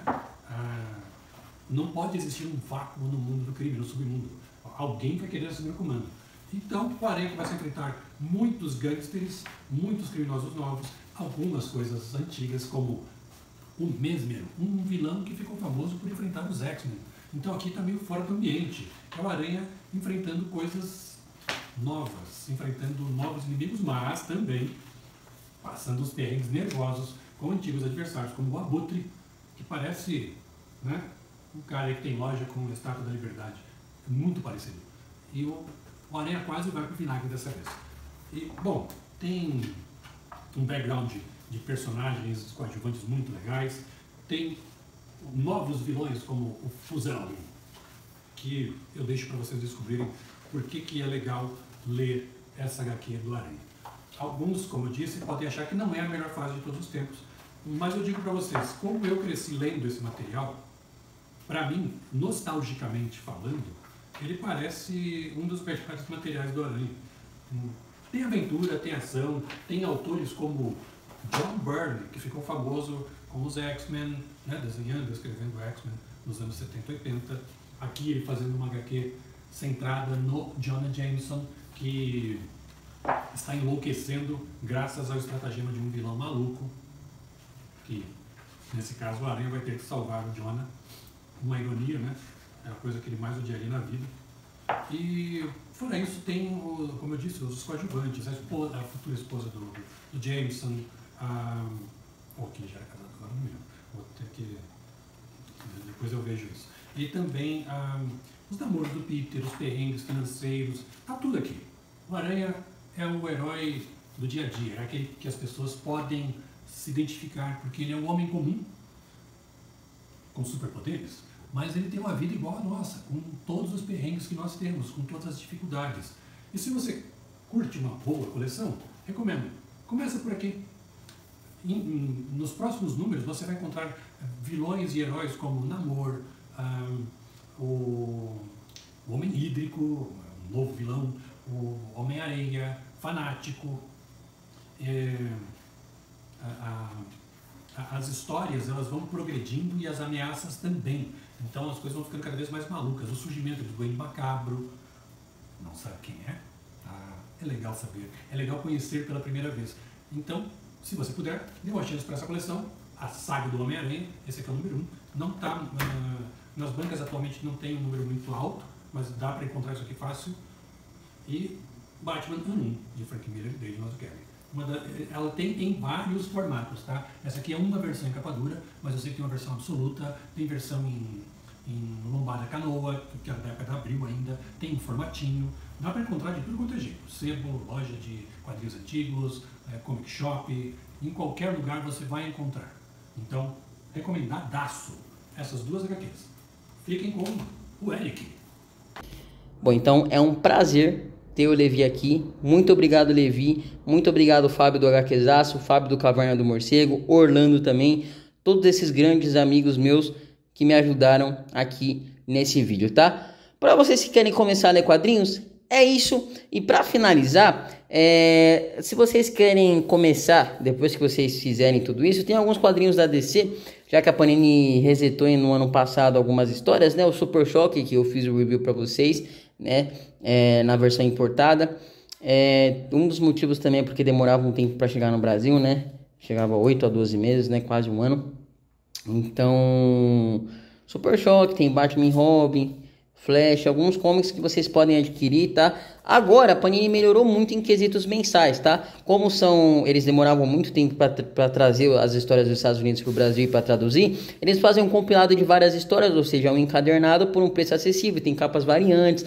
não pode existir um vácuo no mundo do crime, no submundo. Alguém vai querer assumir o comando. Então o Aranha começa a enfrentar muitos gangsters, muitos criminosos novos, algumas coisas antigas, como o Mesmer, um vilão que ficou famoso por enfrentar os X-Men. Então aqui está meio fora do ambiente. É o Aranha enfrentando coisas novas, enfrentando novos inimigos, mas também passando os perrengues nervosos com antigos adversários, como o Abutre, que parece, né, um cara que tem loja com a Estátua da Liberdade. Muito parecido. E o Aranha quase vai para o vinagre dessa vez. E, bom, tem um background de personagens coadjuvantes muito legais, tem novos vilões como o Fusão, que eu deixo para vocês descobrirem por que é legal ler essa HQ do Aranha. Alguns, como eu disse, podem achar que não é a melhor fase de todos os tempos, mas eu digo para vocês, como eu cresci lendo esse material, para mim, nostalgicamente falando, ele parece um dos melhores materiais do Aranha. Tem aventura, tem ação, tem autores como John Byrne, que ficou famoso com os X-Men, né, desenhando e escrevendo X-Men nos anos 70 e 80. Aqui ele fazendo uma HQ centrada no Jonah Jameson, que está enlouquecendo graças ao estratagema de um vilão maluco, que nesse caso o Aranha vai ter que salvar o Jonah. Uma ironia, né? É a coisa que ele mais odiaria na vida. E fora isso tem, como eu disse, os coadjuvantes, a futura esposa do Jameson, que já era casado agora, não lembro. Vou ter que... depois eu vejo isso. E também os namoros do Peter, os perrengues financeiros, tá tudo aqui. O Aranha é o herói do dia a dia, é aquele que as pessoas podem se identificar, porque ele é um homem comum, com superpoderes, mas ele tem uma vida igual a nossa, com todos os perrengues que nós temos, com todas as dificuldades. E se você curte uma boa coleção, recomendo. Começa por aqui. Nos próximos números você vai encontrar vilões e heróis como Namor, o Homem Hídrico, um novo vilão, o Homem-Aranha, Fanático. As histórias, elas vão progredindo e as ameaças também. Então as coisas vão ficando cada vez mais malucas. O surgimento do Duende Macabro, não sabe quem é? É legal saber, é legal conhecer pela primeira vez. Então, se você puder, dê uma chance para essa coleção, A Saga do Homem-Aranha, esse aqui é o número 1. Não tá, nas bancas atualmente não tem um número muito alto, mas dá para encontrar isso aqui fácil. E Batman 1, de Frank Miller e Dave Mazzucchelli. Ela tem em vários formatos, tá? Essa aqui é uma versão em capa dura, mas eu sei que tem uma versão absoluta, tem versão em lombada canoa, que é da época da Abril ainda, tem um formatinho, Dá para encontrar de tudo quanto é jeito. Sebo, loja de quadrinhos antigos, comic shop, em qualquer lugar você vai encontrar. Então, recomendadaço essas duas HQs. Fiquem com o Eric. Bom, então é um prazer ter o Levi aqui. Muito obrigado, Levi. Muito obrigado, Fábio do HQzaço, Fábio do Caverna do Morcego, Orlando também. Todos esses grandes amigos meus que me ajudaram aqui nesse vídeo, tá? Para vocês que querem começar a ler quadrinhos, é isso. E para finalizar, se vocês querem começar, depois que vocês fizerem tudo isso, tem alguns quadrinhos da DC, já que a Panini resetou no ano passado algumas histórias, né? O Super Choque, que eu fiz o review para vocês, né? Na versão importada. Um dos motivos também é porque demorava um tempo para chegar no Brasil, né? Chegava 8 a 12 meses, né? Quase um ano. Então, Super Choque, tem Batman e Robin, Flash, alguns comics que vocês podem adquirir, tá? Agora, a Panini melhorou muito em quesitos mensais, tá? Como eles demoravam muito tempo para trazer as histórias dos Estados Unidos para o Brasil e para traduzir, eles fazem um compilado de várias histórias, ou seja, um encadernado por um preço acessível, tem capas variantes,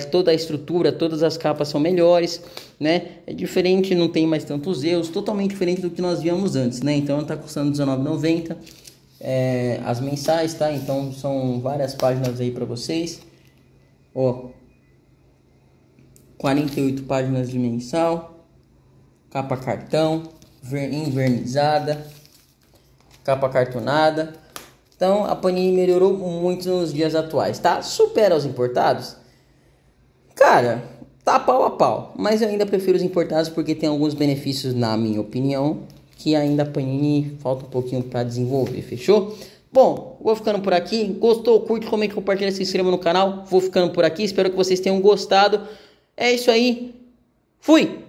toda a estrutura, todas as capas são melhores, né? É diferente, não tem mais tantos erros, totalmente diferente do que nós víamos antes, né? Então, tá custando R$19,90. As mensais, tá? Então são várias páginas aí para vocês. Ó, 48 páginas de mensal, capa cartão, envernizada, capa cartonada. Então a Panini melhorou muito nos dias atuais, tá? Supera os importados? Cara, tá pau a pau, mas eu ainda prefiro os importados porque tem alguns benefícios, na minha opinião, que ainda a Panini falta um pouquinho para desenvolver, fechou? Bom, vou ficando por aqui. Gostou? Curte, comente, compartilha, se inscreva no canal. Vou ficando por aqui, espero que vocês tenham gostado. É isso aí. Fui!